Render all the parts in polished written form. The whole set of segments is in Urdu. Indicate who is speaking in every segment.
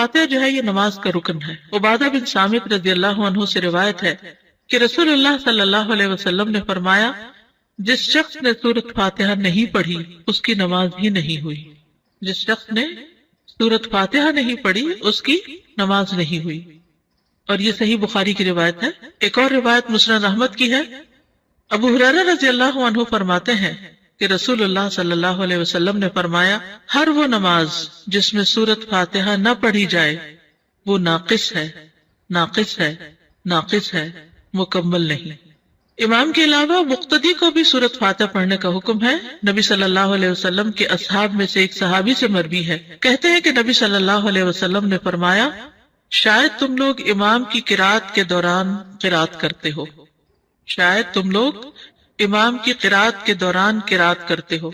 Speaker 1: فاتحہ جو ہے یہ نماز کا رکن ہے۔ عبادہ بن صامت رضی اللہ عنہ سے روایت ہے کہ رسول اللہ صلی اللہ علیہ وسلم نے فرمایا جس شخص نے سورۃ فاتحہ نہیں پڑھی اس کی نماز ہی نہیں ہوئی۔ جس شخص نے سورۃ فاتحہ نہیں پڑھی اس کی نماز نہیں ہوئی، اور یہ صحیح بخاری کی روایت ہے۔ ایک اور روایت مسند احمد کی ہے۔ ابو ہریرہ رضی اللہ عنہ فرماتے ہیں کہ رسول اللہ صلی اللہ علیہ وسلم نے فرمایا ہر وہ نماز جس میں سورۃ فاتحہ نہ پڑھی جائے وہ ناقص ہے، ناقص ہے، ناقص ہے، مکمل نہیں۔ امام کے علاوہ مقتدی کو بھی سورۃ فاتحہ پڑھنے کا حکم ہے۔ نبی صلی اللہ علیہ وسلم کے اصحاب میں سے ایک صحابی سے مروی ہے، کہتے ہیں کہ نبی صلی اللہ علیہ وسلم نے فرمایا شاید تم لوگ امام کی قرات کے دوران قرات کرتے ہو، شاید تم لوگ امام کی قرات کے دوران قرات کرتے ہو۔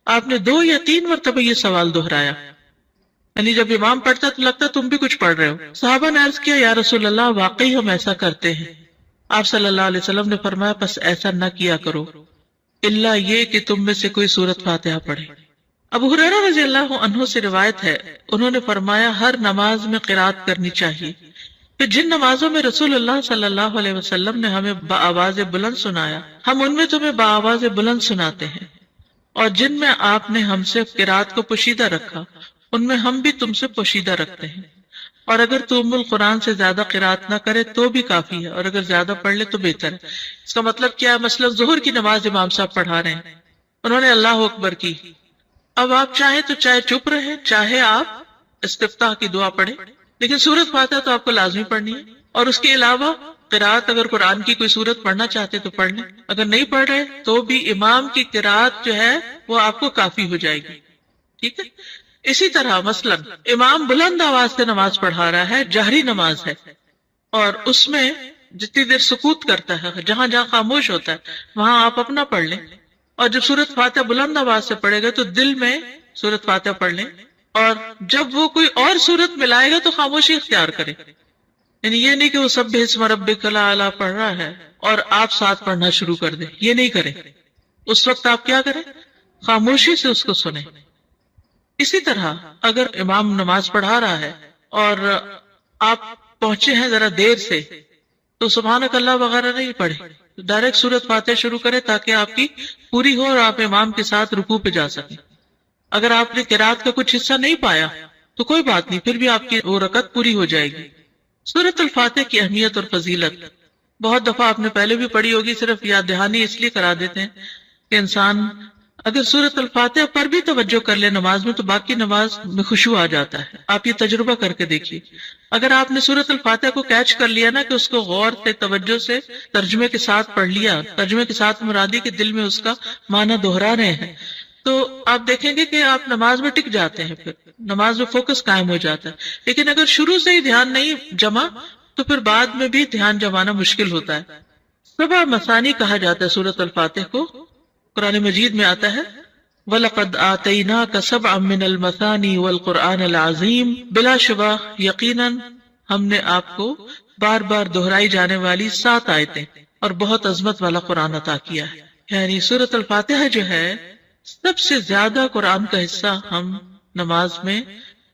Speaker 1: آپ نے 2 یا 3 مرتبہ یہ سوال دہرایا، یعنی جب امام پڑھتا تو لگتا تم بھی کچھ پڑھ رہے ہو۔ صحابہ نے عرض کیا یا رسول اللہ واقعی ہم ایسا کرتے ہیں۔ آپ صلی اللہ علیہ وسلم نے فرمایا پس ایسا نہ کیا کرو الا یہ کہ تم میں سے کوئی سورۃ فاتحہ پڑھے۔ ابو ہریرہ رضی اللہ عنہ سے روایت ہے، انہوں نے فرمایا ہر نماز میں قرات کرنی چاہیے۔ پھر جن نمازوں میں رسول اللہ صلی اللہ علیہ وسلم نے ہمیں بآواز بلند سنایا ہم ان میں تمہیں بآواز بلند سناتے ہیں، اور جن میں آپ نے ہم سے قرات کو پوشیدہ رکھا ان میں ہم بھی تم سے پوشیدہ رکھتے ہیں، اور اگر تو ام القرآن سے زیادہ قرات نہ کرے تو بھی کافی ہے، اور اگر زیادہ پڑھ لے تو بہتر ہے۔ اس کا مطلب کیا ہے؟ مثلا ظہر کی نماز امام صاحب پڑھا رہے ہیں، انہوں نے اللہ اکبر کی، اب آپ چاہیں تو چاہے چپ رہیں، چاہے آپ استفتاح کی دعا پڑھیں، لیکن سورۃ فاتحہ تو آپ کو لازمی پڑھنی ہے۔ اور اس کے علاوہ قرات اگر قرآن کی کوئی سورت پڑھنا چاہتے تو پڑھ لیں، اگر نہیں پڑھ رہے تو بھی امام کی قرات جو ہے وہ آپ کو کافی ہو جائے گی، ٹھیک ہے۔ اسی طرح مثلا امام بلند آواز سے نماز پڑھا رہا ہے، جہری نماز ہے، اور اس میں جتنی دیر سکوت کرتا ہے، جہاں جہاں خاموش ہوتا ہے وہاں آپ اپنا پڑھ لیں، اور جب سورۃ فاتحہ بلند آواز سے پڑھے گا تو دل میں سورۃ فاتحہ پڑھ لیں، اور جب وہ کوئی اور سورت ملائے گا تو خاموشی اختیار کریں، یعنی یہ نہیں کہ وہ سبح اسم ربک الاعلی پڑھ رہا ہے اور آپ ساتھ پڑھنا شروع کر دیں، یہ نہیں کریں۔ اس وقت آپ کیا کریں؟ خاموشی سے اس کو سنیں۔ اسی طرح اگر امام نماز پڑھا رہا ہے اور آپ پہنچے ہیں ذرا دیر سے تو سبحانک اللہ وغیرہ نہیں پڑھے، ڈائریکٹ سورۃ فاتحہ شروع کریں تاکہ آپ کی پوری ہو اور آپ امام کے ساتھ رکوع پہ جا سکیں۔ اگر آپ نے قرات کا کچھ حصہ نہیں پایا تو کوئی بات نہیں، پھر بھی آپ کی وہ رکعت پوری ہو جائے گی۔ سورۃ الفاتحہ کی اہمیت اور فضیلت بہت دفعہ آپ نے پہلے بھی پڑھی ہوگی، صرف یاد دہانی اس لیے کرا دیتے ہیں کہ انسان اگر سورۃ الفاتحہ پر بھی توجہ کر لے نماز میں تو باقی نماز میں خشوع آ جاتا ہے۔ آپ یہ تجربہ کر کے دیکھیے، اگر آپ نے سورۃ الفاتحہ کو کیچ کر لیا نا کہ اس کو غور سے توجہ سے ترجمے کے ساتھ پڑھ لیا، ترجمے کے ساتھ مرادی کے دل میں اس کا معنی دہرا رہے ہیں، تو آپ دیکھیں گے کہ آپ نماز میں ٹک جاتے ہیں، پھر نماز میں فوکس قائم ہو جاتا ہے۔ لیکن اگر شروع سے ہی دھیان نہیں جمع تو پھر بعد میں بھی دھیان جمانا مشکل ہوتا ہے۔ 7 مثانی کہا جاتا ہے سورۃ الفاتحہ کو، قرآن مجید میں آتا ہے وَلَقَدْ آتَيْنَاكَ سَبْعًا مِّنَ الْمَثَانِي وَالْقُرْآنَ الْعَظِيمِ، بلا شبہ یقیناً ہم نے آپ کو بار بار دہرائی جانے والی 7 آیتیں اور بہت عظمت والا قرآن عطا کیا ہے۔ یعنی سورۃ الفاتحہ جو ہے سب سے زیادہ قرآن کا حصہ ہم نماز میں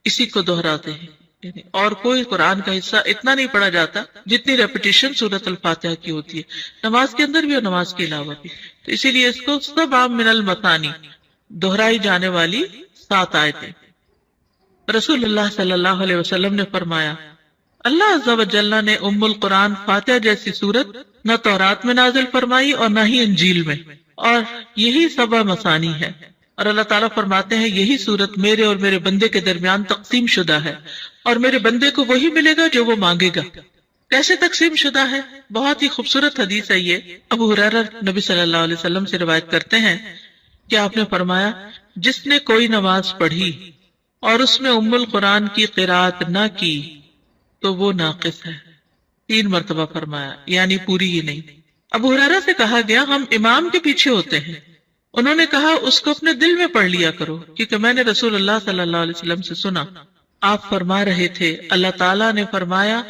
Speaker 1: اسی کو دہراتے ہیں، یعنی اور کوئی قرآن کا حصہ اتنا نہیں پڑھا جاتا جتنی ریپیٹیشن سورۃ الفاتحہ کی ہوتی ہے، نماز کے اندر بھی اور نماز کے علاوہ بھی۔ تو اسی لیے اس کو سبع من المثانی، دہرائی جانے والی 7 آیتیں۔ رسول اللہ صلی اللہ علیہ وسلم نے فرمایا اللہ عز و جل نے ام القرآن فاتحہ جیسی سورت نہ تورات میں نازل فرمائی اور نہ ہی انجیل میں، اور یہی 7 مثانی ہے، اور اللہ تعالیٰ فرماتے ہیں یہی سورت میرے اور میرے بندے کے درمیان تقسیم شدہ ہے، اور میرے بندے کو وہی ملے گا جو وہ مانگے گا۔ کیسے تقسیم شدہ ہے؟ بہت ہی خوبصورت حدیث ہے یہ۔ ابو ہریرہ نبی صلی اللہ علیہ وسلم سے روایت کرتے ہیں کہ آپ نے فرمایا جس نے کوئی نماز پڑھی اور اس میں ام القرآن کی قرات نہ کی تو وہ ناقص ہے، 3 مرتبہ فرمایا، یعنی پوری ہی نہیں۔ ابو ہریرہ سے کہا گیا ہم امام کے پیچھے ہوتے ہیں، انہوں نے کہا اس کو اپنے دل میں پڑھ لیا کرو، کیونکہ میں نے رسول اللہ صلی اللہ علیہ وسلم سے سنا آپ فرما رہے تھے اللہ تعالیٰ نے فرمایا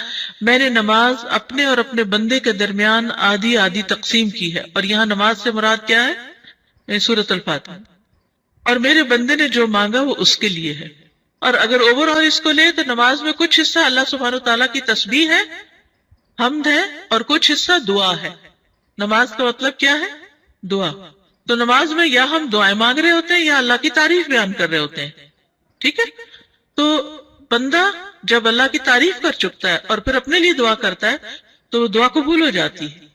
Speaker 1: میں نے نماز اپنے اور اپنے بندے کے درمیان آدھی آدھی تقسیم کی ہے، اور یہاں نماز سے مراد کیا ہے؟ سورۃ الفاتحہ، اور میرے بندے نے جو مانگا وہ اس کے لیے ہے۔ اور اگر اوور آل اس کو لے تو نماز میں کچھ حصہ اللہ سبحانہ و تعالیٰ کی تسبیح ہے، حمد ہے، اور کچھ حصہ دعا ہے۔ نماز کا مطلب کیا ہے؟ دعا۔ تو نماز میں یا ہم دعائیں مانگ رہے ہوتے ہیں یا اللہ کی تعریف بیان کر رہے ہوتے ہیں، ٹھیک ہے؟ تو بندہ جب اللہ کی تعریف کر چکتا ہے اور پھر اپنے لیے دعا کرتا ہے تو دعا قبول ہو جاتی ہے۔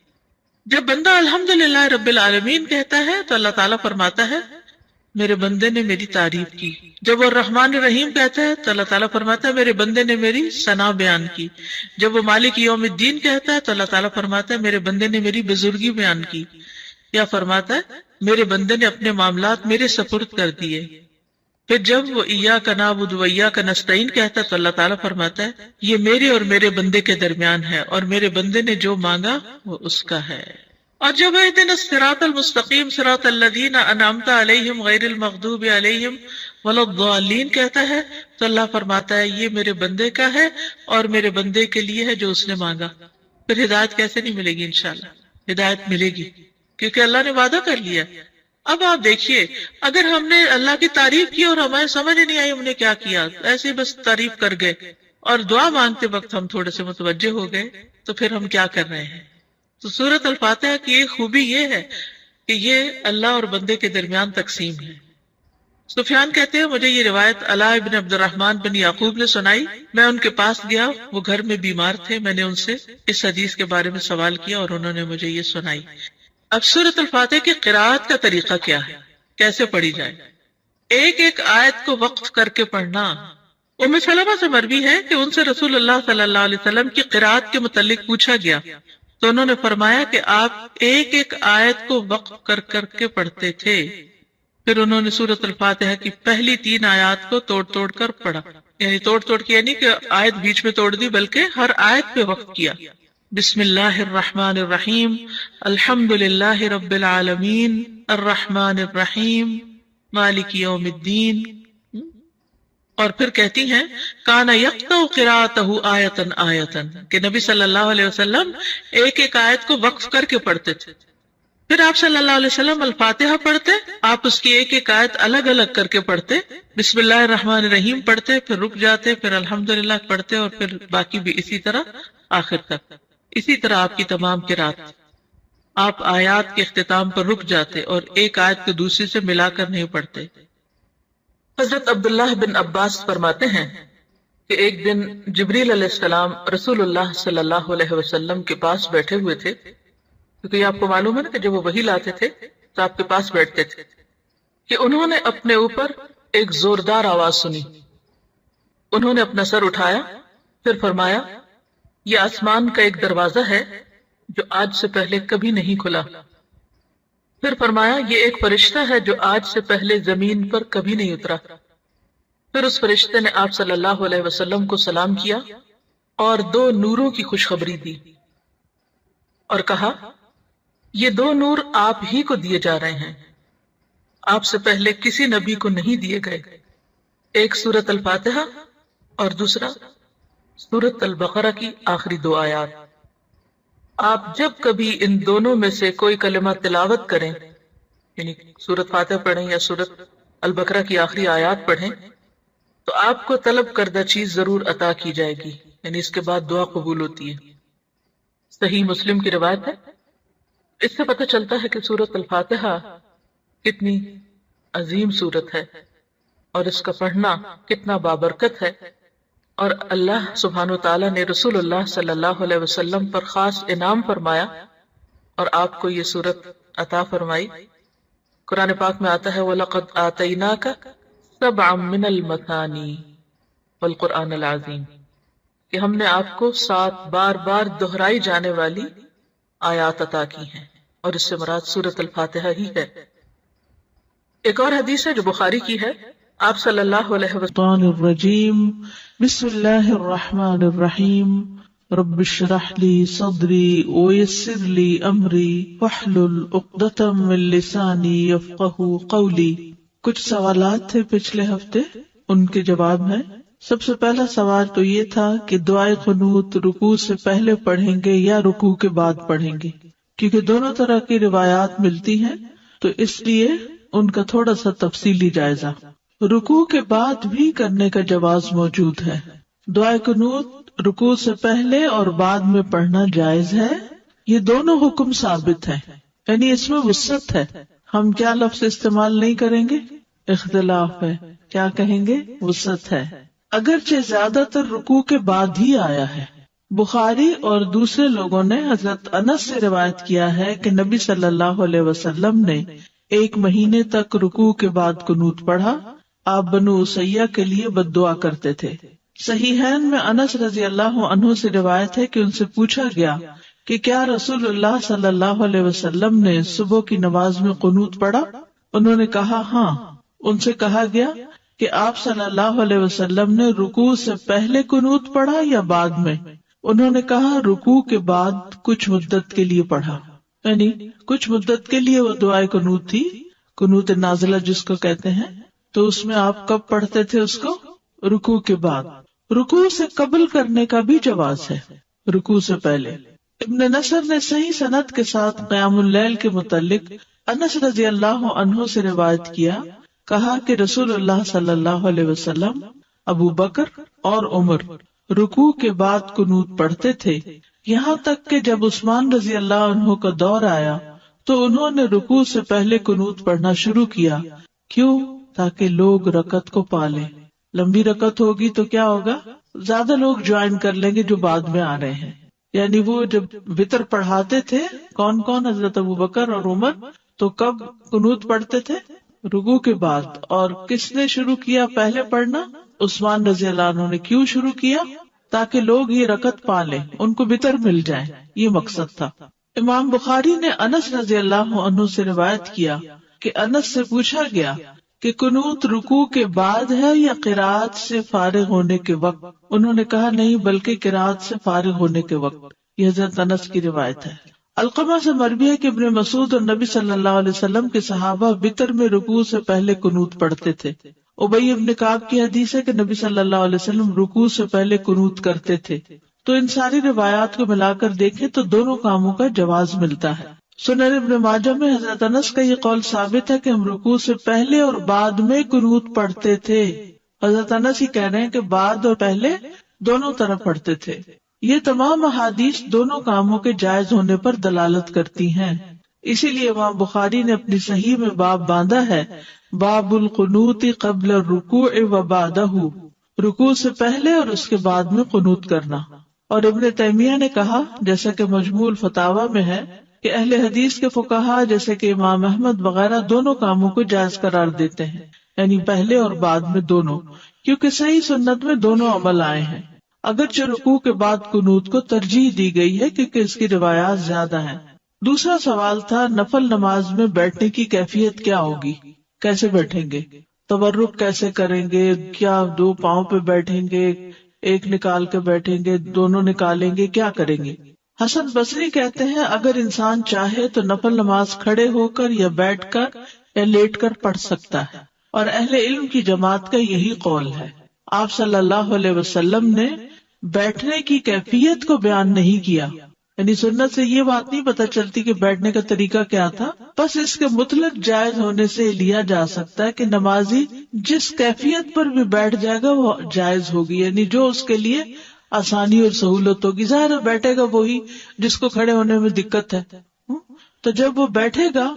Speaker 1: جب بندہ الحمدللہ رب العالمین کہتا ہے تو اللہ تعالیٰ فرماتا ہے میرے بندے نے میری تعریف کی۔ جب وہ الرحمن الرحیم کہتا ہے تو اللہ تعالیٰ فرماتا ہے میرے بندے نے میری ثنا بیان کی۔ جب وہ مالک یوم الدین کہتا ہے تو اللہ تعالیٰ فرماتا ہے میرے بندے نے میری بزرگی بیان کی، یا فرماتا ہے میرے بندے نے اپنے معاملات میرے سپرد کر دیے۔ پھر جب وہ ایاک نعبد و ایاک نستعین کہتا ہے تو اللہ تعالیٰ فرماتا ہے یہ میرے اور میرے بندے کے درمیان ہے، اور میرے بندے نے جو مانگا وہ اس کا ہے۔ اور جب اہدنا الصراط المستقیم صراط الذین انعمت علیہم غیر المغضوب علیہم ولا الضالین کہتا ہے تو اللہ فرماتا ہے یہ میرے بندے کا ہے اور میرے بندے کے لیے ہے جو اس نے مانگا۔ پھر ہدایت کیسے نہیں ملے گی؟ انشاءاللہ ہدایت ملے گی کیونکہ اللہ نے وعدہ کر لیا۔ اب آپ دیکھیے اگر ہم نے اللہ کی تعریف کی اور ہمیں سمجھ نہیں آئی ہم نے کیا کیا، ایسے ہی بس تعریف کر گئے اور دعا مانگتے وقت ہم تھوڑے سے متوجہ ہو گئے، تو پھر ہم کیا کر رہے ہیں؟ تو سورۃ الفاتحہ کی ایک خوبی یہ ہے کہ یہ اللہ اور بندے کے درمیان تقسیم ہے۔ سفیان کہتے ہیں مجھے یہ روایت علاء ابن عبد الرحمن بن یعقوب نے سنائی، میں ان کے پاس گیا، وہ گھر میں بیمار تھے، میں نے ان سے اس حدیث کے بارے میں سوال کیا اور انہوں نے مجھے یہ سنائی۔ اب سورۃ الفاتحہ کی قراءت کا طریقہ کیا ہے، کیسے پڑھی جائے؟ ایک ایک آیت کو وقف کر کے پڑھنا۔ ام سلمہ سے مروی ہے کہ ان سے رسول اللہ صلی اللہ علیہ وسلم کی قراءت کے متعلق پوچھا گیا تو انہوں نے فرمایا کہ آپ ایک ایک آیت کو وقف کر کر کے پڑھتے تھے۔ پھر انہوں نے سورۃ الفاتحہ کی پہلی 3 آیات کو توڑ توڑ کر پڑھا، یعنی توڑ توڑ کے یعنی کہ آیت بیچ میں توڑ دی بلکہ ہر آیت پہ وقف کیا۔ بسم اللہ الرحمن الرحیم الحمد للہ رب العالمین الرحمن الرحیم مالک یوم الدین۔ اور پھر کہتی ہیں کان یقطع قراءتہ آیتن آیتن، کہ نبی صلی اللہ علیہ وسلم ایک ایک آیت کو وقف کر کے پڑھتے تھے۔ پھر آپ صلی اللہ علیہ وسلم الفاتحہ پڑھتے، آپ اس کی ایک ایک آیت الگ الگ کر کے پڑھتے، بسم اللہ الرحمن الرحیم پڑھتے، پھر رک جاتے، پھر الحمدللہ پڑھتے، اور پھر باقی بھی اسی طرح آخر تک۔ اسی طرح آپ کی تمام قرات، آپ آیات کے اختتام پر رک جاتے اور ایک آیت کو دوسری سے ملا کر نہیں پڑھتے۔ حضرت عبداللہ بن عباس فرماتے ہیں کہ ایک دن جبریل علیہ السلام رسول اللہ صلی اللہ علیہ وسلم کے پاس بیٹھے ہوئے تھے، کیونکہ یہ آپ کو معلوم ہے نا کہ جب وہ وحی لاتے تھے تو آپ کے پاس بیٹھتے تھے، کہ انہوں نے اپنے اوپر ایک زوردار آواز سنی۔ انہوں نے اپنا سر اٹھایا، پھر فرمایا یہ آسمان کا ایک دروازہ ہے جو آج سے پہلے کبھی نہیں کھلا۔ پھر فرمایا یہ ایک فرشتہ ہے جو آج سے پہلے زمین پر کبھی نہیں اترا۔ پھر اس فرشتے نے آپ صلی اللہ علیہ وسلم کو سلام کیا اور 2 نوروں کی خوشخبری دی اور کہا یہ 2 نور آپ ہی کو دیے جا رہے ہیں، آپ سے پہلے کسی نبی کو نہیں دیے گئے، ایک سورۃ الفاتحہ اور دوسرا سورۃ البقرہ کی آخری 2 آیات۔ آپ جب کبھی ان دونوں میں سے کوئی کلمہ تلاوت کریں، یعنی سورۃ فاتحہ پڑھیں یا سورۃ البقرہ کی آخری آیات پڑھیں، تو آپ کو طلب کردہ چیز ضرور عطا کی جائے گی، یعنی اس کے بعد دعا قبول ہوتی ہے۔ صحیح مسلم کی روایت ہے۔ اس سے پتہ چلتا ہے کہ سورۃ الفاتحہ کتنی عظیم سورت ہے اور اس کا پڑھنا کتنا بابرکت ہے، اور اللہ سبحانہ وتعالی نے رسول اللہ صلی اللہ علیہ وسلم پر خاص انعام فرمایا اور آپ کو یہ سورت عطا فرمائی۔ قرآن پاک میں آتا ہے وَلَقَدْ آتَيْنَاكَ سَبْعًا مِّنَ الْمَثَانِي وَالْقُرْآنِ الْعَظِيمِ، کہ ہم نے آپ کو 7 بار بار دہرائی جانے والی آیات عطا کی ہیں، اور اس سے مراد سورۃ الفاتحہ ہی ہے۔ ایک اور حدیث ہے جو بخاری کی ہے، آپ صلی اللہ علیہ وسلم الرجیم بسم اللہ الرحمن الرحیم رب اشرح لی صدری ویسر لی امری واحلل عقدۃ من لسانی یفقہوا قولی۔ کچھ سوالات تھے پچھلے ہفتے، ان کے جواب ہیں۔ سب سے پہلا سوال تو یہ تھا کہ دعائے قنوت رکوع سے پہلے پڑھیں گے یا رکوع کے بعد پڑھیں گے، کیونکہ دونوں طرح کی روایات ملتی ہیں تو اس لیے ان کا تھوڑا سا تفصیلی جائزہ۔ رکوع کے بعد بھی کرنے کا جواز موجود ہے. دعائے قنوت رکوع سے پہلے اور بعد میں پڑھنا جائز ہے. یہ دونوں حکم ثابت ہیں، یعنی اس میں وسعت ہے. ہم کیا لفظ استعمال نہیں کریں گے؟ اختلاف ہے. کیا کہیں گے؟ وسعت ہے. اگرچہ زیادہ تر رکوع کے بعد ہی آیا ہے. بخاری اور دوسرے لوگوں نے حضرت انس سے روایت کیا ہے کہ نبی صلی اللہ علیہ وسلم نے 1 مہینے تک رکوع کے بعد قنوت پڑھا. آپ بنو اسیہ کے لیے بد دعا کرتے تھے. صحیحین میں انس رضی اللہ عنہ سے روایت ہے کہ ان سے پوچھا گیا کہ کیا رسول اللہ صلی اللہ علیہ وسلم نے صبح کی نماز میں قنوت پڑھا؟ انہوں نے کہا ہاں. ان سے کہا گیا کہ آپ صلی اللہ علیہ وسلم نے رکوع سے پہلے قنوت پڑھا یا بعد میں؟ انہوں نے کہا رکوع کے بعد کچھ مدت کے لیے پڑھا. یعنی کچھ مدت کے لیے وہ دعائے قنوت تھی، قنوت نازلہ جس کو کہتے ہیں. تو اس میں آپ کب پڑھتے تھے اس کو؟ رکوع کے بعد. رکوع سے قبل کرنے کا بھی جواز ہے، رکوع سے پہلے. ابن نصر نے صحیح سند کے ساتھ قیام اللیل کے متعلق انس رضی اللہ عنہ سے روایت کیا. کہا کہ رسول اللہ صلی اللہ علیہ وسلم، ابو بکر اور عمر رکوع کے بعد قنوت پڑھتے تھے، یہاں تک کہ جب عثمان رضی اللہ عنہ کا دور آیا تو انہوں نے رکوع سے پہلے قنوت پڑھنا شروع کیا. کیوں؟ تاکہ لوگ رکعت کو پالیں. لمبی رکعت ہوگی تو کیا ہوگا؟ زیادہ لوگ جوائن کر لیں گے جو بعد میں آ رہے ہیں. یعنی وہ جب وتر پڑھاتے تھے کون کون؟ حضرت ابو بکر اور عمر. تو کب قنوت پڑھتے تھے؟ رکوع کے بعد. اور کس نے شروع کیا پہلے پڑھنا؟ عثمان رضی اللہ عنہ نے. کیوں شروع کیا؟ تاکہ لوگ یہ رکعت پالیں، ان کو وتر مل جائے، یہ مقصد تھا. امام بخاری نے انس رضی اللہ عنہ سے روایت کیا کہ انس سے پوچھا گیا کہ قنوت رکوع کے بعد ہے یا قرات سے فارغ ہونے کے وقت؟ انہوں نے کہا نہیں، بلکہ قرات سے فارغ ہونے کے وقت. یہ حضرت انس کی روایت ہے. علقمہ سے مروی ہے کہ ابن مسعود اور نبی صلی اللہ علیہ وسلم کے صحابہ وتر میں رکوع سے پہلے قنوت پڑھتے تھے. ابی ابن کعب کی حدیث ہے کہ نبی صلی اللہ علیہ وسلم رکوع سے پہلے قنوت کرتے تھے. تو ان ساری روایات کو ملا کر دیکھیں تو دونوں کاموں کا جواز ملتا ہے. سنن ابن ماجہ میں حضرت انس کا یہ قول ثابت ہے کہ ہم رکوع سے پہلے اور بعد میں قنوت پڑھتے تھے. حضرت انس ہی کہہ رہے ہیں کہ بعد اور پہلے دونوں طرف پڑھتے تھے. یہ تمام احادیث دونوں کاموں کے جائز ہونے پر دلالت کرتی ہیں. اسی لیے امام بخاری نے اپنی صحیح میں باب باندھا ہے، باب القنوت قبل الرکوع و بعدہ، رکوع سے پہلے اور اس کے بعد میں قنوت کرنا. اور ابن تیمیہ نے کہا، جیسا کہ مجموع الفتاوی میں ہے، کہ اہل حدیث کے فقہا جیسے کہ امام احمد وغیرہ دونوں کاموں کو جائز قرار دیتے ہیں، یعنی پہلے اور بعد میں دونوں، کیونکہ صحیح سنت میں دونوں عمل آئے ہیں. اگرچہ رکوع کے بعد قنوت کو ترجیح دی گئی ہے کیونکہ اس کی روایات زیادہ ہیں. دوسرا سوال تھا نفل نماز میں بیٹھنے کی کیفیت کیا ہوگی؟ کیسے بیٹھیں گے؟ تورک کیسے کریں گے؟ کیا 2 پاؤں پہ بیٹھیں گے؟ ایک نکال کے بیٹھیں گے؟ دونوں نکالیں گے؟ کیا کریں گے؟ حسن بصری کہتے ہیں اگر انسان چاہے تو نفل نماز کھڑے ہو کر یا بیٹھ کر یا لیٹ کر پڑھ سکتا ہے، اور اہل علم کی جماعت کا یہی قول ہے. آپ صلی اللہ علیہ وسلم نے بیٹھنے کی کیفیت کو بیان نہیں کیا، یعنی سنت سے یہ بات نہیں پتہ چلتی کہ بیٹھنے کا طریقہ کیا تھا. بس اس کے مطلق جائز ہونے سے لیا جا سکتا ہے کہ نمازی جس کیفیت پر بھی بیٹھ جائے گا وہ جائز ہوگی، یعنی جو اس کے لیے آسانی اور سہولت ہوگی. ظاہر بیٹھے گا وہی جس کو کھڑے ہونے میں دقت ہے، تو جب وہ بیٹھے گا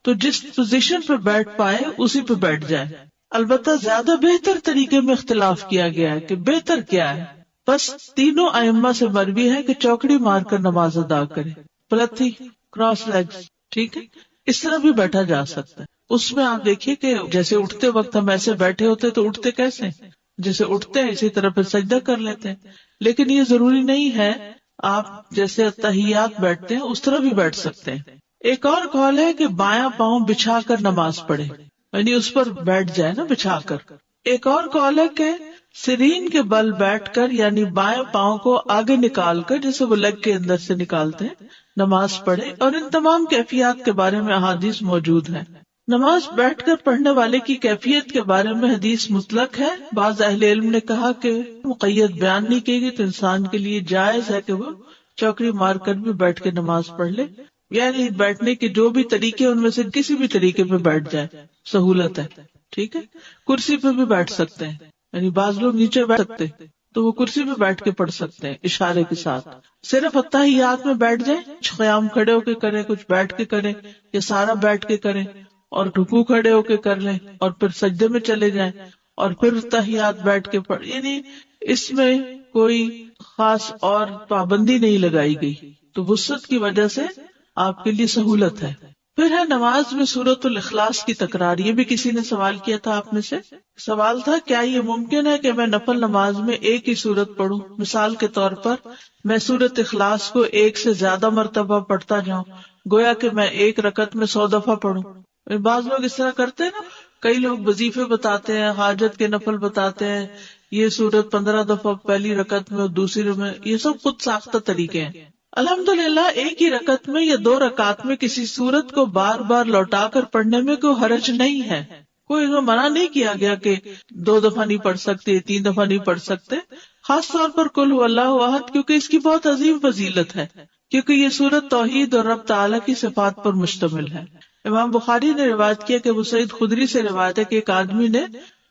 Speaker 1: تو جس پوزیشن پہ بیٹھ پائے اسی پہ بیٹھ جائے. البتہ زیادہ بہتر طریقے میں اختلاف کیا گیا ہے کہ بہتر کیا ہے. بس تینوں ائمہ سے مروی ہے کہ چوکڑی مار کر نماز ادا کرے، پلتھی، کراس لیگز، ٹھیک ہے، اس طرح بھی بیٹھا جا سکتا ہے. اس میں آپ دیکھیے کہ جیسے اٹھتے وقت ہم ایسے بیٹھے ہوتے تو اٹھتے کیسے؟ جیسے اٹھتے ہیں اسی طرح پھر سجدہ کر لیتے ہیں. لیکن یہ ضروری نہیں ہے آپ جیسے تحیات بیٹھتے ہیں اس طرح بھی بیٹھ سکتے ہیں. ایک اور قول ہے کہ بایاں پاؤں بچھا کر نماز پڑھے، یعنی اس پر بیٹھ جائے نا بچھا کر. ایک اور قول ہے کہ سرین کے بل بیٹھ کر یعنی بائیں پاؤں کو آگے نکال کر جیسے وہ لیگ کے اندر سے نکالتے ہیں نماز پڑھے. اور ان تمام کیفیات کے بارے میں احادیث موجود ہیں. نماز بیٹھ کر پڑھنے والے کی کیفیت کے بارے میں حدیث مطلق ہے. بعض اہل علم نے کہا کہ مقید بیان نہیں کی گئی تو انسان کے لیے جائز ہے کہ وہ چوکڑی مار کر بھی بیٹھ کے نماز پڑھ لے، یعنی بیٹھنے کے جو بھی طریقے ان میں سے کسی بھی طریقے پہ بیٹھ جائے، سہولت ہے.
Speaker 2: ٹھیک ہے. کرسی پہ بھی بیٹھ سکتے ہیں، یعنی بعض لوگ نیچے بیٹھ سکتے تو وہ کرسی پہ بیٹھ کے پڑھ سکتے ہیں اشارے کے ساتھ. صرف اتحیات میں بیٹھ جائیں، قیام کھڑے ہو کے کریں، کچھ بیٹھ کے کریں یا سارا بیٹھ کے کریں، اور رکوع کھڑے ہو کے کر لیں اور پھر سجدے میں چلے جائیں اور پھر تحیات بیٹھ کے پڑھ، یعنی اس میں کوئی خاص اور پابندی نہیں لگائی گئی. تو وسعت کی وجہ سے آپ کے لیے سہولت ہے. پھر ہے نماز میں سورۃ الاخلاص کی تکرار. یہ بھی کسی نے سوال کیا تھا آپ میں سے. سوال تھا کیا یہ ممکن ہے کہ میں نفل نماز میں ایک ہی سورت پڑھوں؟ مثال کے طور پر میں سورۃ اخلاص کو ایک سے زیادہ مرتبہ پڑھتا جاؤں، گویا کہ میں ایک رکعت میں 100 دفعہ پڑھوں. بعض لوگ اس طرح کرتے ہیں نا، کئی لوگ وظیفے بتاتے ہیں، حاجت کے نفل بتاتے ہیں، یہ سورت 15 دفعہ پہلی رکعت میں اور دوسری میں. یہ سب خود ساختہ طریقے ہیں. الحمدللہ ایک ہی رکعت میں یا 2 رکعت میں کسی سورت کو بار بار لوٹا کر پڑھنے میں کوئی حرج نہیں ہے. کوئی منع نہیں کیا گیا کہ 2 دفعہ نہیں پڑھ سکتے، 3 دفعہ نہیں پڑھ سکتے. خاص طور پر قل هو اللہ احد، کیونکہ اس کی بہت عظیم فضیلت ہے، کیونکہ یہ سورت توحید اور رب تعالیٰ کی صفات پر مشتمل ہے. امام بخاری نے روایت کیا کہ ابو سعید خدری سے روایت ہے کہ ایک آدمی نے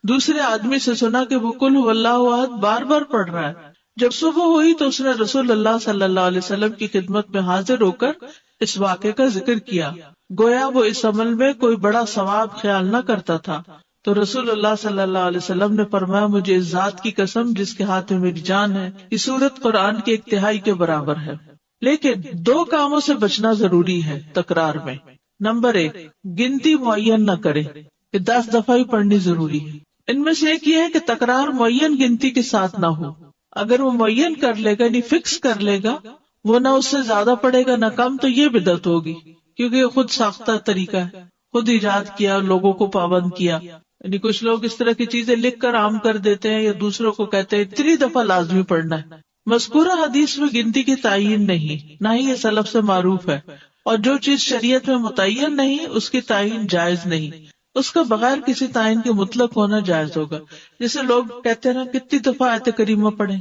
Speaker 2: دوسرے آدمی سے سنا کہ وہ قل هو اللہ احد بار بار پڑھ رہا ہے. جب صبح ہوئی تو اس نے رسول اللہ صلی اللہ علیہ وسلم کی خدمت میں حاضر ہو کر اس واقعے کا ذکر کیا. گویا وہ اس عمل میں کوئی بڑا ثواب خیال نہ کرتا تھا. تو رسول اللہ صلی اللہ علیہ وسلم نے فرمایا مجھے اس ذات کی قسم جس کے ہاتھ میں میری جان ہے، یہ سورت قرآن کے 1/3 کے برابر ہے. لیکن 2 کاموں سے بچنا ضروری ہے تکرار میں. نمبر 1، گنتی معین نہ کرے کہ 10 دفعہ ہی پڑھنی ضروری ہے. ان میں سے ایک یہ ہے کہ تکرار معین گنتی کے ساتھ نہ ہو. اگر وہ معین کر لے گا، یعنی فکس کر لے گا، وہ نہ اس سے زیادہ پڑے گا نہ کم، تو یہ بدعت ہوگی، کیونکہ یہ خود ساختہ طریقہ ہے، خود ایجاد کیا، لوگوں کو پابند کیا. یعنی کچھ لوگ اس طرح کی چیزیں لکھ کر عام کر دیتے ہیں یا دوسروں کو کہتے ہیں 3 دفعہ لازمی پڑھنا ہے. مذکورہ حدیث میں گنتی کی تعین نہیں، نہ ہی یہ سلف سے معروف ہے، اور جو چیز شریعت میں متعین نہیں اس کی تعین جائز نہیں. اس کا بغیر کسی تعین کے مطلق ہونا جائز ہوگا. جیسے لوگ کہتے ہیں نا کتنی دفعہ آیت کریمہ پڑھیں،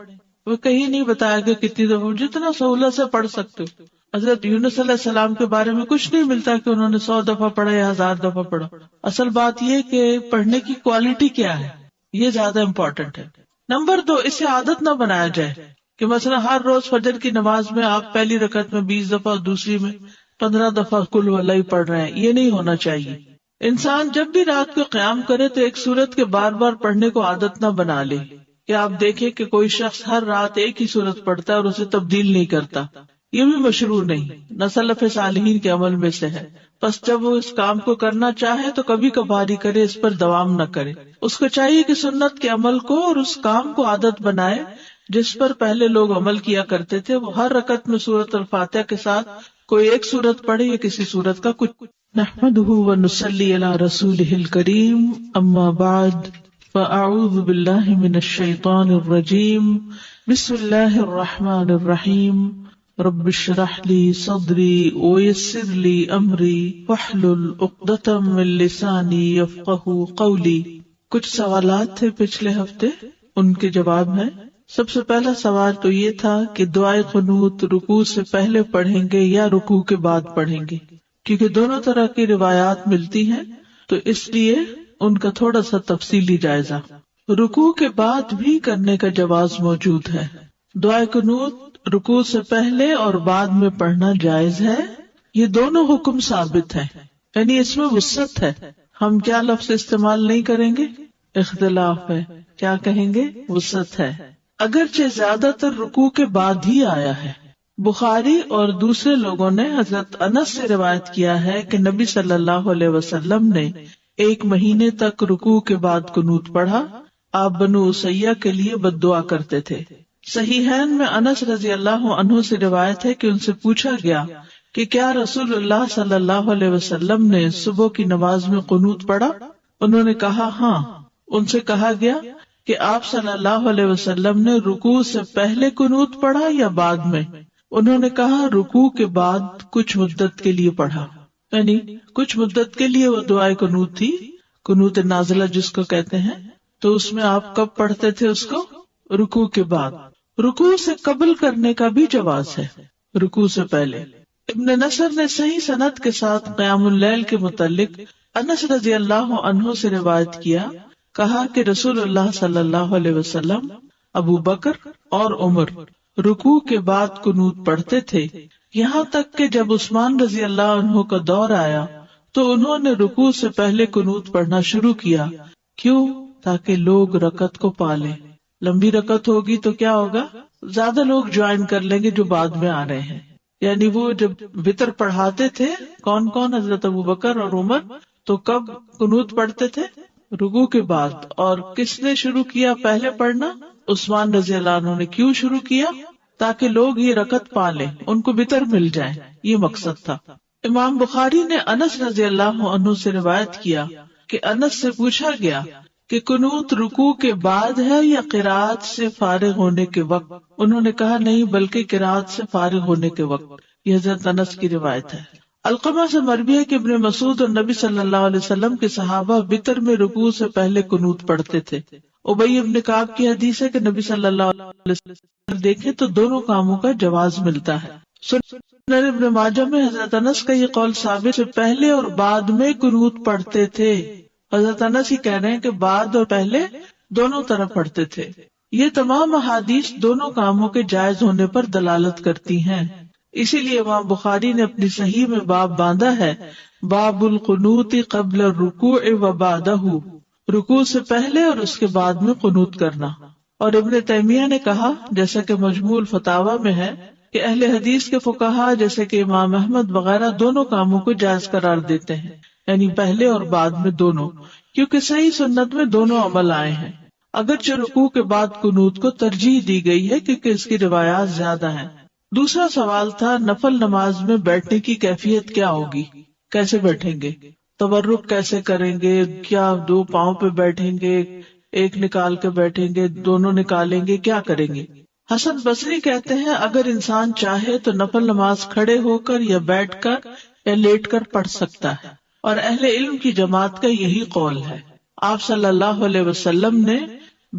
Speaker 2: وہ کہیں نہیں بتایا کہ کتنی دفعہ، جتنا سہولت سے پڑھ سکتے ہو. حضرت یونس علیہ السلام کے بارے میں کچھ نہیں ملتا کہ انہوں نے 100 دفعہ پڑھا یا 1000 دفعہ پڑھا. اصل بات یہ کہ پڑھنے کی کوالٹی کیا ہے، یہ زیادہ امپورٹنٹ ہے. نمبر 2، اسے عادت نہ بنایا جائے کہ مثلا ہر روز فجر کی نماز میں آپ پہلی رکعت میں 20 دفعہ اور دوسری میں 15 دفعہ قل هو اللہ پڑھ رہے ہیں. یہ نہیں ہونا چاہیے. انسان جب بھی رات کو قیام کرے تو ایک سورت کے بار بار پڑھنے کو عادت نہ بنا لے. کہ آپ دیکھیں کہ کوئی شخص ہر رات ایک ہی سورت پڑھتا ہے اور اسے تبدیل نہیں کرتا، یہ بھی مشروع نہیں، نہ سلف صالحین کے عمل میں سے ہے. بس جب وہ اس کام کو کرنا چاہے تو کبھی کبھار ہی کرے، اس پر دوام نہ کرے. اس کو چاہیے کہ سنت کے عمل کو اور اس کام کو عادت بنائے جس پر پہلے لوگ عمل کیا کرتے تھے. وہ ہر رکعت میں سورۃ الفاتحہ کے ساتھ کوئی ایک سورت پڑھے یا کسی سورت کا کچھ. نحمده ونصلي على رسوله الكريم، اما بعد فاعوذ بالله من الشيطان الرجيم. بسم الله الرحمن الرحيم. رب اشرح لي صدري ويسر لي امري واحلل عقدة من لساني يفقهوا قولي. کچھ سوالات تھے پچھلے ہفتے، ان کے جواب ہیں. سب سے پہلا سوال تو یہ تھا کہ دعائے قنوت رکوع سے پہلے پڑھیں گے یا رکوع کے بعد پڑھیں گے، کیونکہ دونوں طرح کی روایات ملتی ہیں تو اس لیے ان کا تھوڑا سا تفصیلی جائزہ. رکوع کے بعد بھی کرنے کا جواز موجود ہے. دعائے قنوت رکوع سے پہلے اور بعد میں پڑھنا جائز ہے. یہ دونوں حکم ثابت ہیں، یعنی اس میں وسعت ہے. ہم کیا لفظ استعمال نہیں کریں گے؟ اختلاف ہے. کیا کہیں گے؟ وسعت ہے. اگرچہ زیادہ تر رکوع کے بعد ہی آیا ہے. بخاری اور دوسرے لوگوں نے حضرت انس سے روایت کیا ہے کہ نبی صلی اللہ علیہ وسلم نے 1 مہینے تک رکوع کے بعد قنوت پڑھا. آپ بنو اسیہ کے لیے بد دعا کرتے تھے. صحیحین میں انس رضی اللہ عنہ سے روایت ہے کہ ان سے پوچھا گیا کہ کیا رسول اللہ صلی اللہ علیہ وسلم نے صبح کی نماز میں قنوت پڑھا؟ انہوں نے کہا ہاں. ان سے کہا گیا کہ آپ صلی اللہ علیہ وسلم نے رکوع سے پہلے قنوت پڑھا یا بعد میں؟ انہوں نے کہا رکوع کے بعد کچھ مدت کے لیے پڑھا، یعنی کچھ مدت کے لیے وہ دعائے قنوت تھی، قنوت نازلہ جس کو کہتے ہیں. تو اس میں آپ کب پڑھتے تھے اس کو؟ رکوع کے بعد. رکوع سے قبل کرنے کا بھی جواز ہے، رکوع سے پہلے. ابن نصر نے صحیح سند کے ساتھ قیام اللیل کے متعلق انس رضی اللہ عنہ سے روایت کیا، کہا کہ رسول اللہ صلی اللہ علیہ وسلم، ابو بکر اور عمر رکوع کے بعد قنوت پڑھتے تھے، یہاں تک کہ جب عثمان رضی اللہ عنہ کا دور آیا تو انہوں نے رکوع سے پہلے قنوت پڑھنا شروع کیا۔ کیوں؟ تاکہ لوگ رکعت کو پالیں۔ لمبی رکعت ہوگی تو کیا ہوگا؟ زیادہ لوگ جوائن کر لیں گے جو بعد میں آ رہے ہیں۔ یعنی وہ جب وتر پڑھاتے تھے، کون کون؟ حضرت ابو بکر اور عمر، تو کب قنوت پڑھتے تھے؟ رکوع کے بعد۔ اور کس نے شروع کیا پہلے پڑھنا؟ عثمان رضی اللہ عنہ نے۔ کیوں شروع کیا؟ تاکہ لوگ یہ رکعت پالیں، ان کو وتر مل جائے، یہ مقصد تھا۔ امام بخاری نے انس رضی اللہ عنہ سے روایت کیا کہ انس سے پوچھا گیا کہ قنوت رکوع کے بعد ہے یا قرات سے فارغ ہونے کے وقت؟ انہوں نے کہا نہیں، بلکہ قرات سے فارغ ہونے کے وقت۔ یہ حضرت انس کی روایت ہے۔ علقمہ سے مروی ہے کہ ابن مسعود اور نبی صلی اللہ علیہ وسلم کے صحابہ وتر میں رکوع سے پہلے قنوت پڑھتے تھے۔ ابی بن کعب کی حدیث ہے کہ نبی صلی اللہ علیہ وسلم دیکھے تو دونوں کاموں کا جواز ملتا ہے۔ سنن ابن ماجہ میں حضرت انس کا یہ قول ثابت ہے، پہلے اور بعد میں قنوت پڑھتے تھے۔ حضرت انس ہی کہہ رہے ہیں کہ بعد اور پہلے دونوں طرف پڑھتے تھے۔ یہ تمام احادیث دونوں کاموں کے جائز ہونے پر دلالت کرتی ہیں، اسی لیے امام بخاری نے اپنی صحیح میں باب باندھا ہے، باب القنوت قبل الرکوع و بعدہ، رکوع سے پہلے اور اس کے بعد میں قنوت کرنا۔ اور ابن تیمیہ نے کہا، جیسا کہ مجموع الفتاوی میں ہے، کہ اہل حدیث کے فقہا جیسے کہ امام احمد وغیرہ دونوں کاموں کو جائز قرار دیتے ہیں، یعنی پہلے اور بعد میں دونوں، کیونکہ صحیح سنت میں دونوں عمل آئے ہیں۔ اگرچہ رکوع کے بعد قنوت کو ترجیح دی گئی ہے کیونکہ اس کی روایات زیادہ ہیں۔ دوسرا سوال تھا نفل نماز میں بیٹھنے کی کیفیت کیا ہوگی، کیسے بیٹھیں گے، تورک کیسے کریں گے، کیا دو پاؤں پہ بیٹھیں گے، ایک نکال کے بیٹھیں گے، دونوں نکالیں گے، کیا کریں گے؟ حسن بصری کہتے ہیں اگر انسان چاہے تو نفل نماز کھڑے ہو کر یا بیٹھ کر یا لیٹ کر پڑھ سکتا ہے، اور اہل علم کی جماعت کا یہی قول ہے۔ آپ صلی اللہ علیہ وسلم نے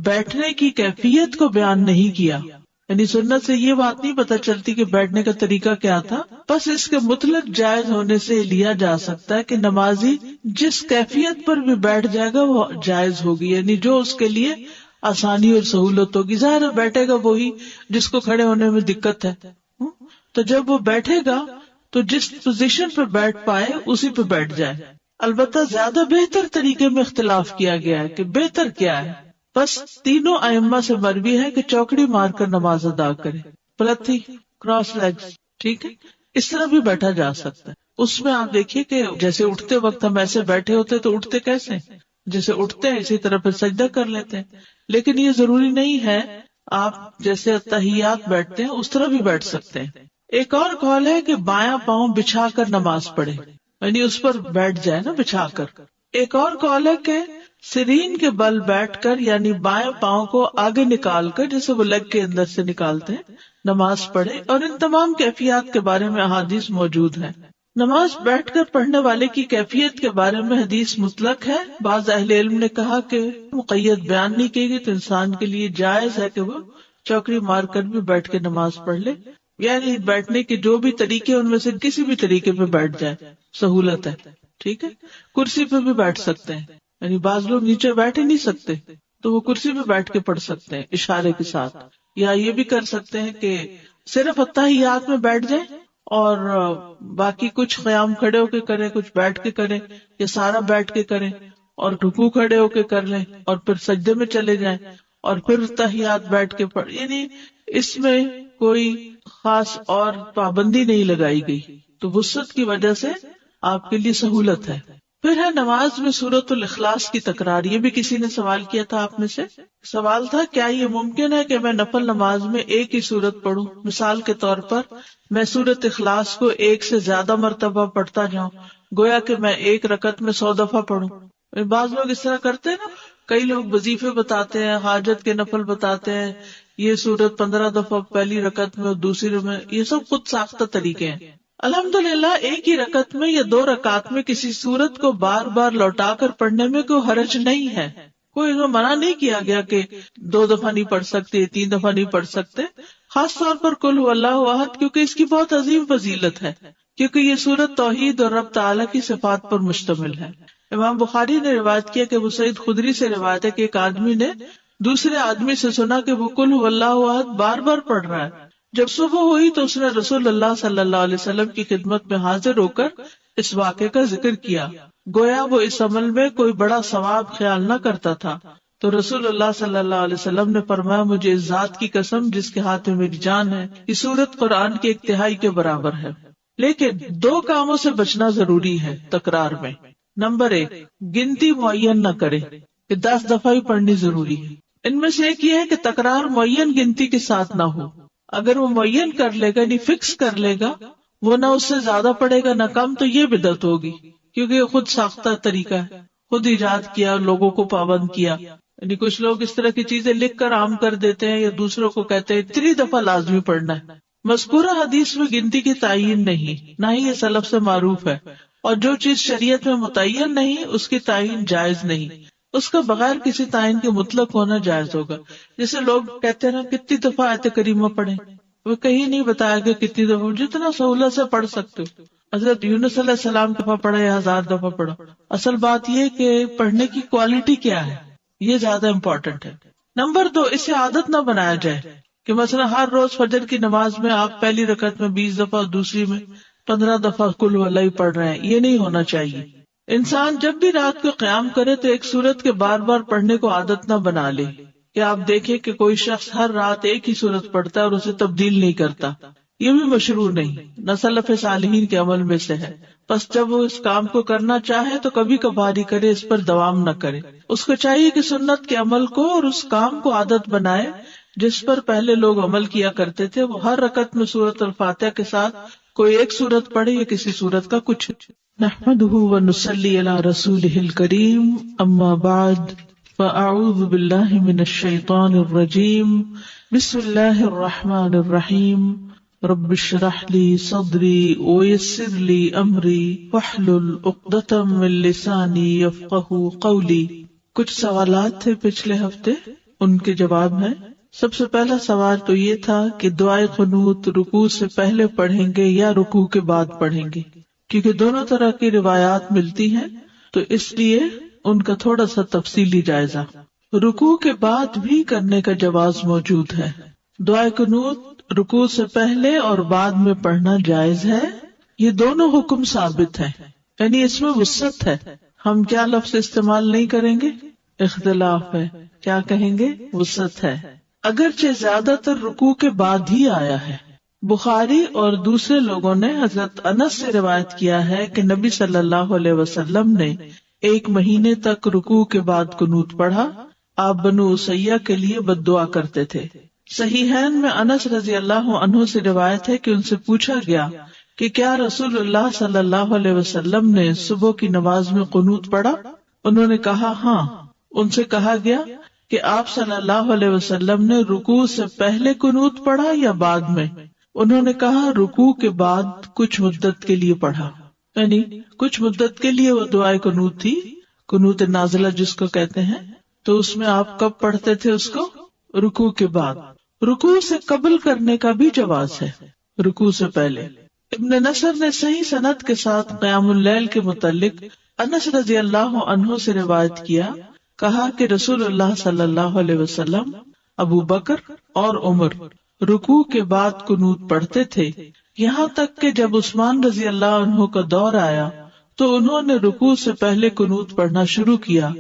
Speaker 2: بیٹھنے کی کیفیت کو بیان نہیں کیا، یعنی سنت سے یہ بات نہیں پتہ چلتی کہ بیٹھنے کا طریقہ کیا تھا، بس اس کے مطلق جائز ہونے سے لیا جا سکتا ہے کہ نمازی جس کیفیت پر بھی بیٹھ جائے گا وہ جائز ہوگی، یعنی جو اس کے لیے آسانی اور سہولت ہوگی۔ ظاہر ہے بیٹھے گا وہی جس کو کھڑے ہونے میں دقت ہے، تو جب وہ بیٹھے گا تو جس پوزیشن پہ بیٹھ پائے اسی پہ بیٹھ جائے۔ البتہ زیادہ بہتر طریقے میں اختلاف کیا گیا ہے کہ بہتر کیا ہے، بس تینوں ائمہ سے مروی ہے کہ چوکڑی مار کر نماز ادا کرے، پلتھی، کراس لیگز، ٹھیک ہے، اس طرح بھی بیٹھا جا سکتا ہے۔ اس میں آپ دیکھیے کہ جیسے اٹھتے وقت ہم ایسے بیٹھے ہوتے تو اٹھتے کیسے، جیسے اٹھتے ہیں اسی طرح پھر سجدہ کر لیتے ہیں، لیکن یہ ضروری نہیں ہے آپ جیسے اتحیات بیٹھتے ہیں اس طرح بھی بیٹھ سکتے ہیں۔ ایک اور قول ہے کہ بایاں پاؤں بچھا کر نماز پڑھے، یعنی اس پر بیٹھ جائے نا بچھا کر۔ ایک اور قول ہے کہ سرین کے بل بیٹھ کر، یعنی بائیں پاؤں کو آگے نکال کر جیسے وہ لیگ کے اندر سے نکالتے ہیں، نماز پڑھے، اور ان تمام کیفیات کے بارے میں احادیث موجود ہیں۔ نماز بیٹھ کر پڑھنے والے کی کیفیت کے بارے میں حدیث مطلق ہے، بعض اہل علم نے کہا کہ مقید بیان نہیں کی گئی تو انسان کے لیے جائز ہے کہ وہ چوکڑی مار کر بھی بیٹھ کے نماز پڑھ لے، یعنی بیٹھنے کے جو بھی طریقے ان میں سے کسی بھی طریقے پہ بیٹھ جائے، سہولت ہے، ٹھیک ہے۔ کرسی پہ بھی بیٹھ سکتے ہیں، یعنی بعض لوگ نیچے بیٹھ ہی نہیں سکتے تو وہ کرسی پہ بیٹھ کے پڑھ سکتے ہیں اشارے کے ساتھ، یا یہ بھی کر سکتے ہیں کہ صرف اتحیات میں بیٹھ جائیں اور باقی کچھ قیام کھڑے ہو کے کریں، کچھ بیٹھ کے کریں، یا سارا بیٹھ کے کریں اور رکوع کھڑے ہو کے کر لیں اور پھر سجدے میں چلے جائیں اور پھر تحیات بیٹھ کے پڑھ، یعنی اس میں کوئی خاص اور پابندی نہیں لگائی گئی، تو وسعت کی وجہ سے آپ کے لیے سہولت ہے۔ پھر ہے نماز میں سورۃ الاخلاص کی تکرار، یہ بھی کسی نے سوال کیا تھا آپ میں سے۔ سوال تھا کیا یہ ممکن ہے کہ میں نفل نماز میں ایک ہی سورت پڑھوں، مثال کے طور پر میں سورۃ اخلاص کو ایک سے زیادہ مرتبہ پڑھتا جاؤں، گویا کہ میں ایک رکعت میں 100 دفعہ پڑھوں۔ بعض لوگ اس طرح کرتے ہیں نا، کئی لوگ وظیفے بتاتے ہیں، حاجت کے نفل بتاتے ہیں، یہ سورت 15 دفعہ پہلی رکعت میں اور دوسری میں، یہ سب خود ساختہ طریقے ہیں۔ الحمدللہ ایک ہی رکعت میں یا 2 رکعت میں کسی سورت کو بار بار لوٹا کر پڑھنے میں کوئی حرج نہیں ہے، کوئی منع نہیں کیا گیا کہ 2 دفعہ نہیں پڑھ سکتے، 3 دفعہ نہیں پڑھ سکتے، خاص طور پر قل هو اللہ احد، کیونکہ اس کی بہت عظیم فضیلت ہے، کیونکہ یہ سورت توحید اور رب تعالیٰ کی صفات پر مشتمل ہے۔ امام بخاری نے روایت کیا کہ ابو سعید خدری سے روایت ہے کہ ایک آدمی نے دوسرے آدمی سے سنا کہ وہ قل هو اللہ احد بار بار پڑھ رہا ہے۔ جب صبح ہوئی تو اس نے رسول اللہ صلی اللہ علیہ وسلم کی خدمت میں حاضر ہو کر اس واقعے کا ذکر کیا، گویا وہ اس عمل میں کوئی بڑا ثواب خیال نہ کرتا تھا۔ تو رسول اللہ صلی اللہ علیہ وسلم نے فرمایا، مجھے اس ذات کی قسم جس کے ہاتھ میں میری جان ہے، یہ سورت قرآن کی 1/3 کے برابر ہے۔ لیکن 2 کاموں سے بچنا ضروری ہے تکرار میں۔ نمبر 1، گنتی معین نہ کرے کہ 10 دفعہ ہی پڑھنی ضروری ہے۔ ان میں سے ایک یہ ہے کہ تکرار معین گنتی کے ساتھ نہ ہو۔ اگر وہ معین کر لے گا، یعنی فکس کر لے گا، وہ نہ اس سے زیادہ پڑھے گا نہ کم، تو یہ بدعت ہوگی، کیونکہ یہ خود ساختہ طریقہ ہے، خود ایجاد کیا، لوگوں کو پابند کیا۔ یعنی کچھ لوگ اس طرح کی چیزیں لکھ کر عام کر دیتے ہیں یا دوسروں کو کہتے ہیں 3 دفعہ لازمی پڑھنا ہے۔ مذکورہ حدیث میں گنتی کی تعین نہیں، نہ ہی یہ سلف سے معروف ہے، اور جو چیز شریعت میں متعین نہیں اس کی تعین جائز نہیں، اس کا بغیر کسی تعین کے مطلق ہونا جائز ہوگا۔ جیسے لوگ کہتے ہیں کتنی دفعہ آیت کریمہ پڑھیں، وہ کہیں نہیں بتایا کہ کتنی دفعہ، جتنا سہولت سے پڑھ سکتے ہو۔ حضرت یونس علیہ السلام دفعہ پڑھا یا 1000 دفعہ پڑھا، اصل بات یہ کہ پڑھنے کی کوالٹی کیا ہے، یہ زیادہ امپورٹنٹ ہے۔ نمبر 2، اسے عادت نہ بنایا جائے کہ مثلا ہر روز فجر کی نماز میں آپ پہلی رکعت میں 20 دفعہ اور دوسری میں 15 دفعہ قل هو اللہ پڑھ رہے ہیں، یہ نہیں ہونا چاہیے۔ انسان جب بھی رات کو قیام کرے تو ایک سورت کے بار بار پڑھنے کو عادت نہ بنا لے، کہ آپ دیکھیں کہ کوئی شخص ہر رات ایک ہی سورت پڑھتا ہے اور اسے تبدیل نہیں کرتا، یہ بھی مشروع نہیں، نہ سلف صالحین کے عمل میں سے ہے۔ بس جب وہ اس کام کو کرنا چاہے تو کبھی کبھار ہی کرے، اس پر دوام نہ کرے۔ اس کو چاہیے کہ سنت کے عمل کو اور اس کام کو عادت بنائے جس پر پہلے لوگ عمل کیا کرتے تھے۔ وہ ہر رکعت میں سورۃ الفاتحہ کے ساتھ کوئی ایک سورت پڑھے یا کسی سورت کا کچھ۔ نحمده ونصلی علی رسولہ الکریم، اما بعد، فاعوذ باللہ من الشیطان الرجیم، بسم اللہ الرحمن الرحیم، رب اشرح لی صدری ویسر لی امری واحلل عقدۃ من لسانی یفقہوا قولی۔ کچھ سوالات تھے پچھلے ہفتے، ان کے جواب ہیں۔ سب سے پہلا سوال تو یہ تھا کہ دعائے قنوت رکوع سے پہلے پڑھیں گے یا رکوع کے بعد پڑھیں گے، کیونکہ دونوں طرح کی روایات ملتی ہیں، تو اس لیے ان کا تھوڑا سا تفصیلی جائزہ۔ رکوع کے بعد بھی کرنے کا جواز موجود ہے۔ دعائے قنوت رکوع سے پہلے اور بعد میں پڑھنا جائز ہے، یہ دونوں حکم ثابت ہیں، یعنی اس میں وسعت ہے۔ ہم کیا لفظ استعمال نہیں کریں گے؟ اختلاف ہے، کیا کہیں گے؟ وسعت ہے، اگرچہ زیادہ تر رکوع کے بعد ہی آیا ہے۔ بخاری اور دوسرے لوگوں نے حضرت انس سے روایت کیا ہے کہ نبی صلی اللہ علیہ وسلم نے 1 مہینے تک رکوع کے بعد قنوت پڑھا۔ آپ بنو اسیہ کے لیے بد دعا کرتے تھے۔ صحیحین میں انس رضی اللہ عنہ سے روایت ہے کہ ان سے پوچھا گیا کہ کیا رسول اللہ صلی اللہ علیہ وسلم نے صبح کی نماز میں قنوت پڑھا؟ انہوں نے کہا ہاں۔ ان سے کہا گیا کہ آپ صلی اللہ علیہ وسلم نے رکوع سے پہلے قنوت پڑھا یا بعد میں؟ انہوں نے کہا رکوع کے بعد کچھ مدت کے لیے پڑھا، یعنی کچھ مدت کے لیے وہ دعائے قنوت تھی، قنوت نازلہ جس کو کہتے ہیں۔ تو اس میں آپ کب پڑھتے تھے اس کو؟ رکوع کے بعد۔ رکوع سے قبل کرنے کا بھی جواز ہے، رکوع سے پہلے۔ ابن نصر نے صحیح سند کے ساتھ قیام اللیل کے متعلق انس رضی اللہ عنہ سے روایت کیا، کہا کہ رسول اللہ صلی اللہ علیہ وسلم، ابو بکر اور عمر رکوع کے بعد قنوت پڑھتے تھے، یہاں تک کہ جب عثمان رضی اللہ عنہ کا دور آیا تو انہوں نے رکوع سے پہلے قنوت پڑھنا شروع کیا۔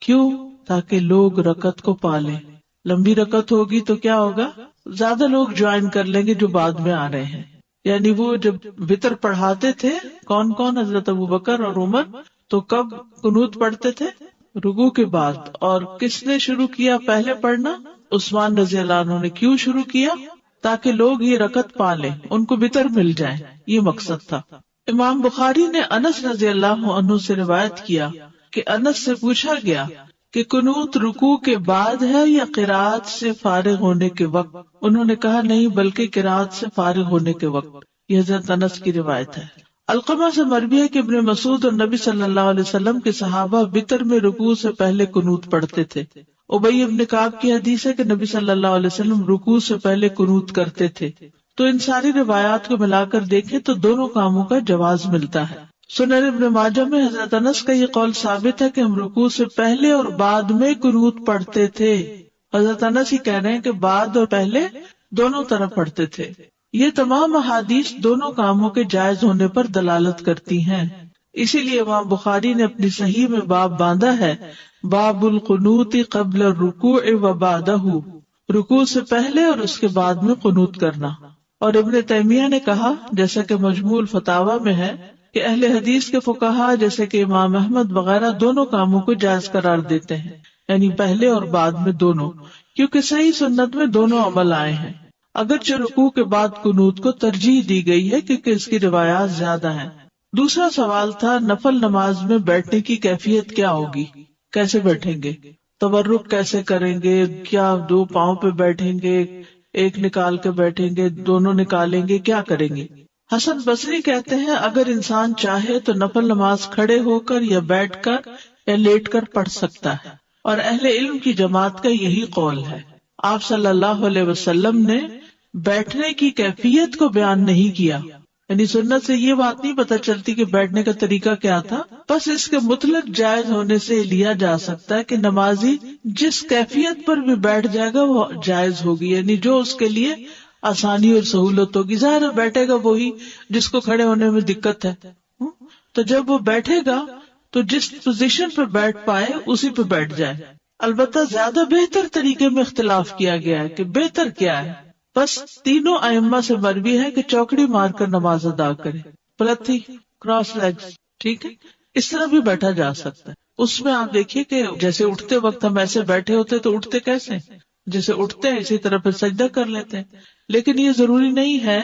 Speaker 2: کیوں؟ تاکہ لوگ رکعت کو پالیں۔ لمبی رکعت ہوگی تو کیا ہوگا؟ زیادہ لوگ جوائن کر لیں گے جو بعد میں آ رہے ہیں۔ یعنی وہ جب وتر پڑھاتے تھے، کون کون؟ حضرت ابو بکر اور عمر، تو کب قنوت پڑھتے تھے؟ رکوع کے بعد۔ اور کس نے شروع کیا پہلے پڑھنا؟ عثمان رضی اللہ عنہ نے۔ کیوں شروع کیا؟ تاکہ لوگ یہ رکعت پالیں، ان کو وتر مل جائے، یہ مقصد تھا۔ امام بخاری نے انس رضی اللہ عنہ سے روایت کیا کہ انس سے پوچھا گیا کہ قنوت رکوع کے بعد ہے یا قرات سے فارغ ہونے کے وقت؟ انہوں نے کہا نہیں، بلکہ قرات سے فارغ ہونے کے وقت۔ یہ حضرت انس کی روایت ہے۔ علقمہ سے مروی ہے کہ ابن مسعود اور نبی صلی اللہ علیہ وسلم کے صحابہ وتر میں رکوع سے پہلے قنوت پڑھتے تھے، ابی ابن کعب کی حدیث ہے کہ نبی صلی اللہ علیہ وسلم رکوع سے پہلے قنوت کرتے تھے. تو ان ساری روایات کو ملا کر دیکھیں تو دونوں کاموں کا جواز ملتا ہے. سنن ابن ماجہ میں حضرت انس کا یہ قول ثابت ہے کہ ہم رکوع سے پہلے اور بعد میں قنوت پڑھتے تھے. حضرت انس ہی کہہ رہے ہیں کہ بعد اور پہلے دونوں طرح پڑھتے تھے. یہ تمام احادیث دونوں کاموں کے جائز ہونے پر دلالت کرتی ہیں. اسی لیے امام بخاری نے اپنی صحیح میں باب باندھا ہے، باب القنوت قبل الرکوع و بعدہ، رکوع سے پہلے اور اس کے بعد میں قنوت کرنا. اور ابن تیمیہ نے کہا، جیسا کہ مجموع الفتاوی میں ہے، کہ اہل حدیث کے فقہا جیسے کہ امام احمد وغیرہ دونوں کاموں کو جائز قرار دیتے ہیں، یعنی پہلے اور بعد میں دونوں، کیونکہ صحیح سنت میں دونوں عمل آئے ہیں. اگرچہ رکوع کے بعد قنوت کو ترجیح دی گئی ہے کیونکہ اس کی روایات زیادہ ہیں. دوسرا سوال تھا نفل نماز میں بیٹھنے کی کیفیت کیا ہوگی، کیسے بیٹھیں گے، تورک کیسے کریں گے، کیا دو پاؤں پہ بیٹھیں گے، ایک نکال کے بیٹھیں گے، دونوں نکالیں گے، کیا کریں گے. حسن بصری کہتے ہیں اگر انسان چاہے تو نفل نماز کھڑے ہو کر یا بیٹھ کر یا لیٹ کر پڑھ سکتا ہے، اور اہل علم کی جماعت کا یہی قول ہے. آپ صلی اللہ علیہ وسلم نے بیٹھنے کی کیفیت کو بیان نہیں کیا، یعنی سنت سے یہ بات نہیں پتہ چلتی کہ بیٹھنے کا طریقہ کیا تھا. بس اس کے مطلق جائز ہونے سے لیا جا سکتا ہے کہ نمازی جس کیفیت پر بھی بیٹھ جائے گا وہ جائز ہوگی، یعنی جو اس کے لیے آسانی اور سہولت ہوگی. ظاہر ہے بیٹھے گا وہی جس کو کھڑے ہونے میں دقت ہے، تو جب وہ بیٹھے گا تو جس پوزیشن پہ بیٹھ پائے اسی پہ بیٹھ جائے. البتہ زیادہ بہتر طریقے میں اختلاف کیا گیا ہے کہ بہتر کیا ہے. بس تینوں ائمہ سے مروی ہے کہ چوکڑی مار کر نماز ادا کرے، پلتھی، کراس لیگز، ٹھیک ہے، اس طرح بھی بیٹھا جا سکتا ہے. اس میں آپ دیکھیے کہ جیسے اٹھتے وقت ہم ایسے بیٹھے ہوتے تو اٹھتے کیسے، جیسے اٹھتے ہیں اسی طرح پھر سجدہ کر لیتے ہیں. لیکن یہ ضروری نہیں ہے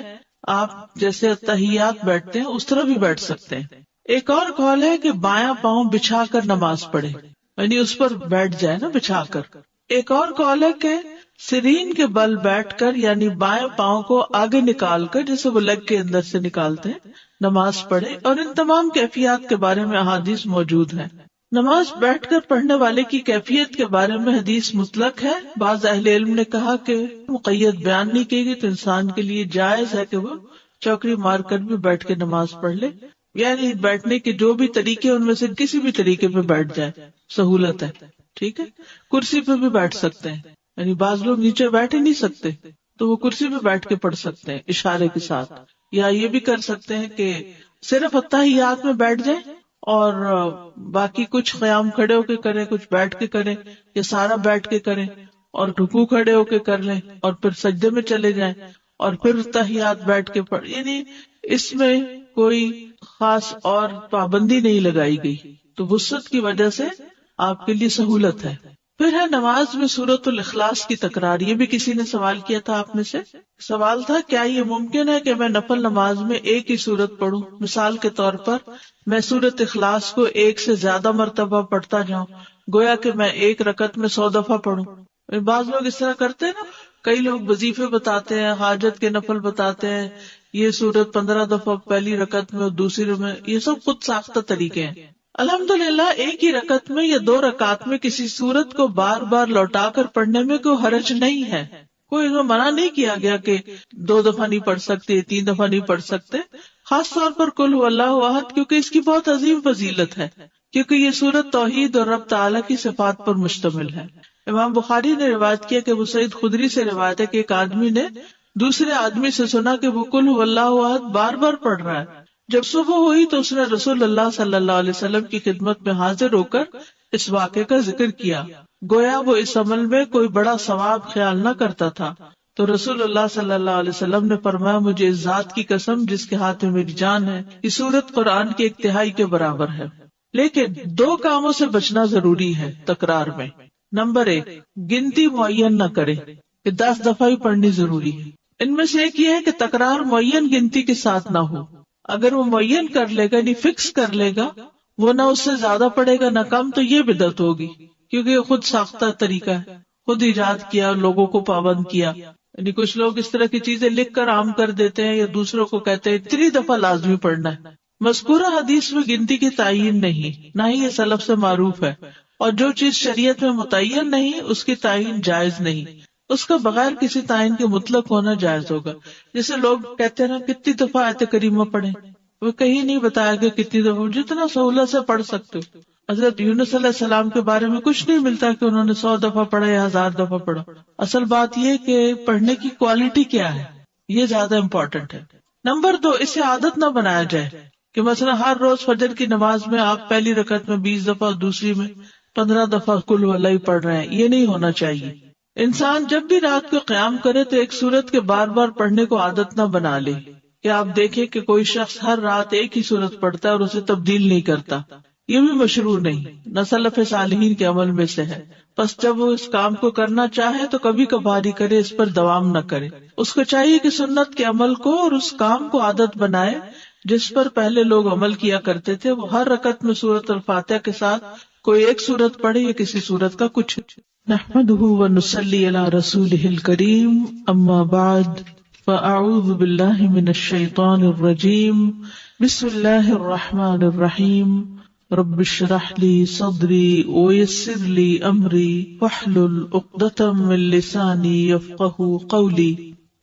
Speaker 2: آپ جیسے التحیات بیٹھتے ہیں اس طرح بھی بیٹھ سکتے ہیں. ایک اور قول ہے کہ بایاں پاؤں بچھا کر نماز پڑھے، یعنی اس پر بیٹھ جائے نا بچھا کر. ایک اور قول ہے کہ سرین کے بل بیٹھ کر یعنی بائیں پاؤں کو آگے نکال کر جیسے وہ لیگ کے اندر سے نکالتے ہیں نماز پڑھے. اور ان تمام کیفیات کے بارے میں احادیث موجود ہیں. نماز بیٹھ کر پڑھنے والے کی کیفیت کے بارے میں حدیث مطلق ہے. بعض اہل علم نے کہا کہ مقید بیان نہیں کی گئی تو انسان کے لیے جائز ہے کہ وہ چوکڑی مار کر بھی بیٹھ کے نماز پڑھ لے، یعنی بیٹھنے کے جو بھی طریقے ان میں سے کسی بھی طریقے پہ بیٹھ جائے، سہولت ہے. ٹھیک ہے، کرسی پہ بھی بیٹھ سکتے ہیں، یعنی بعض لوگ نیچے بیٹھ ہی نہیں سکتے تو وہ کرسی پہ بیٹھ کے پڑھ سکتے ہیں اشارے کے ساتھ. یا یہ بھی کر سکتے ہیں کہ صرف التحیات میں بیٹھ جائیں اور باقی کچھ قیام کھڑے ہو کے کریں، کچھ بیٹھ کے کریں، یا سارا بیٹھ کے کریں اور رکوع کھڑے ہو کے کر لیں اور پھر سجدے میں چلے جائیں اور پھر تحیات بیٹھ کے پڑھ. یعنی اس میں کوئی خاص اور پابندی نہیں لگائی گئی، تو وسعت کی وجہ سے آپ کے لیے سہولت ہے. پھر ہے نماز میں سورۃ الاخلاص کی تکرار. یہ بھی کسی نے سوال کیا تھا آپ میں سے. سوال تھا کیا یہ ممکن ہے کہ میں نفل نماز میں ایک ہی سورت پڑھوں؟ مثال کے طور پر میں سورۃ اخلاص کو ایک سے زیادہ مرتبہ پڑھتا جاؤں، گویا کہ میں ایک رکعت میں 100 دفعہ پڑھوں. بعض لوگ اس طرح کرتے ہیں نا، کئی لوگ وظیفے بتاتے ہیں، حاجت کے نفل بتاتے ہیں، یہ سورت 15 دفعہ پہلی رکعت میں اور دوسری میں. یہ سب خود ساختہ طریقے ہیں. الحمدللہ ایک ہی رکعت میں یا 2 رکعت میں کسی سورت کو بار بار لوٹا کر پڑھنے میں کوئی حرج نہیں ہے. کوئی منع نہیں کیا گیا کہ 2 دفعہ نہیں پڑھ سکتے، 3 دفعہ نہیں پڑھ سکتے. خاص طور پر قل هو اللہ احد، کیونکہ اس کی بہت عظیم فضیلت ہے، کیونکہ یہ سورت توحید اور رب تعالیٰ کی صفات پر مشتمل ہے. امام بخاری نے روایت کیا کہ ابو سعید خدری سے روایت ہے کہ ایک آدمی نے دوسرے آدمی سے سنا کہ وہ قل هو اللہ احد بار بار پڑھ رہا ہے. جب صبح ہوئی تو اس نے رسول اللہ صلی اللہ علیہ وسلم کی خدمت میں حاضر ہو کر اس واقعے کا ذکر کیا، گویا وہ اس عمل میں کوئی بڑا ثواب خیال نہ کرتا تھا. تو رسول اللہ صلی اللہ علیہ وسلم نے فرمایا مجھے اس ذات کی قسم جس کے ہاتھ میں میری جان ہے، یہ سورت قرآن کی 1 تہائی کے برابر ہے. لیکن 2 کاموں سے بچنا ضروری ہے تکرار میں. نمبر 1، گنتی معین نہ کرے کہ 10 دفعہ ہی پڑھنی ضروری ہے. ان میں سے ایک یہ ہے کہ تکرار معین گنتی کے ساتھ نہ ہو. اگر وہ معین کر لے گا یعنی فکس کر لے گا، وہ نہ اس سے زیادہ پڑے گا نہ کم، تو یہ بدعت ہوگی، کیونکہ یہ خود ساختہ طریقہ ہے، خود ایجاد کیا، لوگوں کو پابند کیا. یعنی کچھ لوگ اس طرح کی چیزیں لکھ کر عام کر دیتے ہیں یا دوسروں کو کہتے ہیں 3 دفعہ لازمی پڑھنا ہے. مذکورہ حدیث میں گنتی کی تعین نہیں، نہ ہی یہ سلف سے معروف ہے، اور جو چیز شریعت میں متعین نہیں اس کی تعین جائز نہیں، اس کا بغیر کسی تعین کے مطلق ہونا جائز ہوگا. جیسے لوگ کہتے ہیں نا کتنی دفعہ آیت کریمہ پڑھیں، وہ کہیں نہیں بتایا کہ کتنی دفعہ، جتنا سہولت سے پڑھ سکتے ہو. حضرت یونس علیہ السلام کے بارے میں کچھ نہیں ملتا کہ انہوں نے 100 دفعہ پڑھا یا 1000 دفعہ پڑھا. اصل بات یہ کہ پڑھنے کی کوالٹی کیا ہے، یہ زیادہ امپورٹنٹ ہے. نمبر 2، اسے عادت نہ بنایا جائے کہ مثلا ہر روز فجر کی نماز میں آپ پہلی رکعت میں 20 دفعہ اور دوسری میں 15 دفعہ قل ہو اللہ پڑھ رہے ہیں. یہ نہیں ہونا چاہیے. انسان جب بھی رات کو قیام کرے تو ایک سورت کے بار بار پڑھنے کو عادت نہ بنا لے. کہ آپ دیکھیں کہ کوئی شخص ہر رات ایک ہی سورت پڑھتا ہے اور اسے تبدیل نہیں کرتا، یہ بھی مشروع نہیں، نہ سلف صالحین کے عمل میں سے ہے. بس جب وہ اس کام کو کرنا چاہے تو کبھی کبھار ہی کرے، اس پر دوام نہ کرے. اس کو چاہیے کہ سنت کے عمل کو اور اس کام کو عادت بنائے جس پر پہلے لوگ عمل کیا کرتے تھے. وہ ہر رکعت میں سورۃ الفاتحہ کے ساتھ کوئی ایک سورت پڑھے یا کسی سورت کا کچھ. نحمدہ ونصلی علی رسولہ الکریم، اما بعد، فاعوذ باللہ من الشیطان الرجیم، بسم اللہ الرحمن الرحیم. رب اشرح لی صدری ویسر لی امری واحلل عقدۃ من لسانی یفقہوا قولی.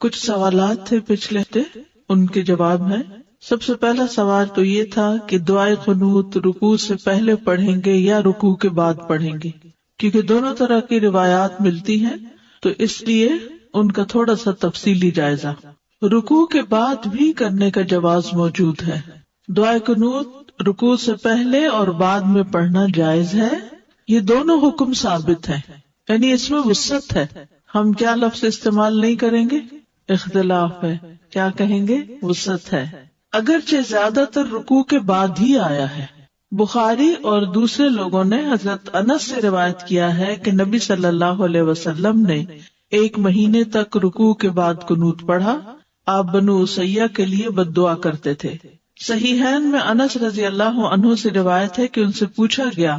Speaker 2: کچھ سوالات تھے پچھلے ہفتے، ان کے جواب ہیں. سب سے پہلا سوال تو یہ تھا کہ دعائے قنوت رکوع سے پہلے پڑھیں گے یا رکوع کے بعد پڑھیں گے، کیونکہ دونوں طرح کی روایات ملتی ہیں تو اس لیے ان کا تھوڑا سا تفصیلی جائزہ. رکوع کے بعد بھی کرنے کا جواز موجود ہے. دعائے قنوت رکوع سے پہلے اور بعد میں پڑھنا جائز ہے. یہ دونوں حکم ثابت ہیں، یعنی اس میں وسعت ہے. ہم کیا لفظ استعمال نہیں کریں گے؟ اختلاف ہے. کیا کہیں گے؟ وسعت ہے. اگرچہ زیادہ تر رکوع کے بعد ہی آیا ہے. بخاری اور دوسرے لوگوں نے حضرت انس سے روایت کیا ہے کہ نبی صلی اللہ علیہ وسلم نے 1 مہینے تک رکوع کے بعد قنوت پڑھا. آپ بنو اسیہ کے لیے بد دعا کرتے تھے. صحیحین میں انس رضی اللہ عنہ سے روایت ہے کہ ان سے پوچھا گیا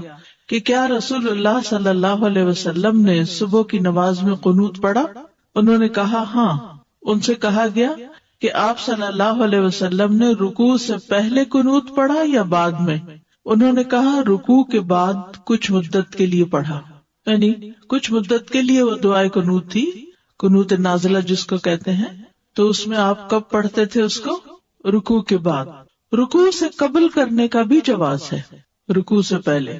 Speaker 2: کہ کیا رسول اللہ صلی اللہ علیہ وسلم نے صبح کی نماز میں قنوت پڑھا؟ انہوں نے کہا ہاں. ان سے کہا گیا کہ آپ صلی اللہ علیہ وسلم نے رکوع سے پہلے قنوت پڑھا یا بعد میں؟ انہوں نے کہا رکوع کے بعد کچھ مدت کے لیے پڑھا، یعنی کچھ مدت کے لیے وہ دعائے قنوت تھی، قنوت نازلہ جس کو کہتے ہیں. تو اس میں آپ کب پڑھتے تھے اس کو؟ رکوع کے بعد. رکوع سے قبل کرنے کا بھی جواز ہے، رکوع سے پہلے.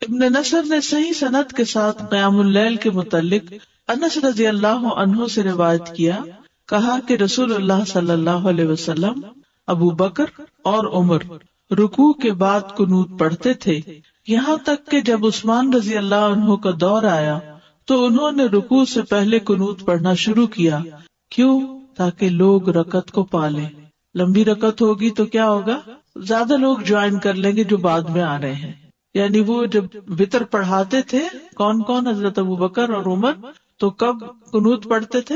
Speaker 2: ابن نصر نے صحیح سند کے ساتھ قیام اللیل کے متعلق انس رضی اللہ عنہ سے روایت کیا، کہا کہ رسول اللہ صلی اللہ علیہ وسلم، ابو بکر اور عمر رکوع کے بعد قنوت پڑھتے تھے، یہاں تک کہ جب عثمان رضی اللہ عنہ کا دور آیا تو انہوں نے رکوع سے پہلے قنوت پڑھنا شروع کیا. کیوں؟ تاکہ لوگ رکعت کو پالیں. لمبی رکعت ہوگی تو کیا ہوگا؟ زیادہ لوگ جوائن کر لیں گے جو بعد میں آ رہے ہیں. یعنی وہ جب وتر پڑھاتے تھے، کون کون؟ حضرت ابو بکر اور عمر. تو کب قنوت پڑھتے تھے؟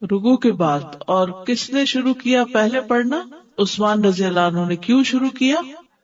Speaker 2: رکوع کے بعد. اور کس نے شروع کیا پہلے پڑھنا؟ عثمان رضی اللہ عنہ نے. کیوں شروع کیا؟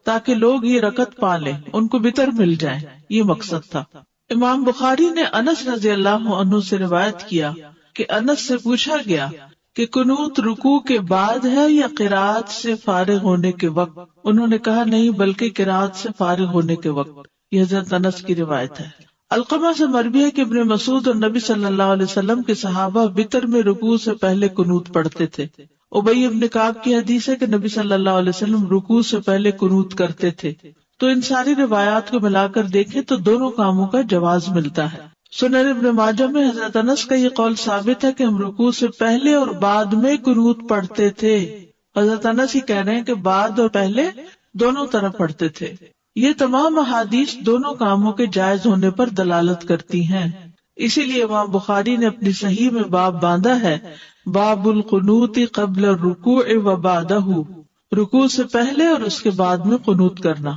Speaker 2: تاکہ لوگ یہ رکعت پالیں، ان کو وتر مل جائے، یہ مقصد تھا. امام بخاری نے انس رضی اللہ عنہ سے روایت کیا کہ انس سے پوچھا گیا کہ قنوت رکوع کے بعد ہے یا قرات سے فارغ ہونے کے وقت؟ انہوں نے کہا نہیں، بلکہ قرات سے فارغ ہونے کے وقت. یہ حضرت انس کی روایت ہے. علقمہ سے مروی ہے کہ ابن مسعود اور نبی صلی اللہ علیہ وسلم کے صحابہ وتر میں رکوع سے پہلے قنوت پڑھتے تھے. ابی ابن کعب کی حدیث ہے کہ نبی صلی اللہ علیہ وسلم رکوع سے پہلے قنوت کرتے تھے. تو ان ساری روایات کو ملا کر دیکھیں تو دونوں کاموں کا جواز ملتا ہے. سنن ابن ماجہ میں حضرت انس کا یہ قول ثابت ہے کہ ہم رکوع سے پہلے اور بعد میں قنوت پڑھتے تھے. حضرت انس ہی کہہ رہے ہیں کہ بعد اور پہلے دونوں طرف پڑھتے تھے. یہ تمام احادیث دونوں کاموں کے جائز ہونے پر دلالت کرتی ہیں. اسی لیے امام بخاری نے اپنی صحیح میں باب باندھا ہے، باب القنوت قبل الرکوع و بعدہ، رکوع سے پہلے اور اس کے بعد میں قنوت کرنا.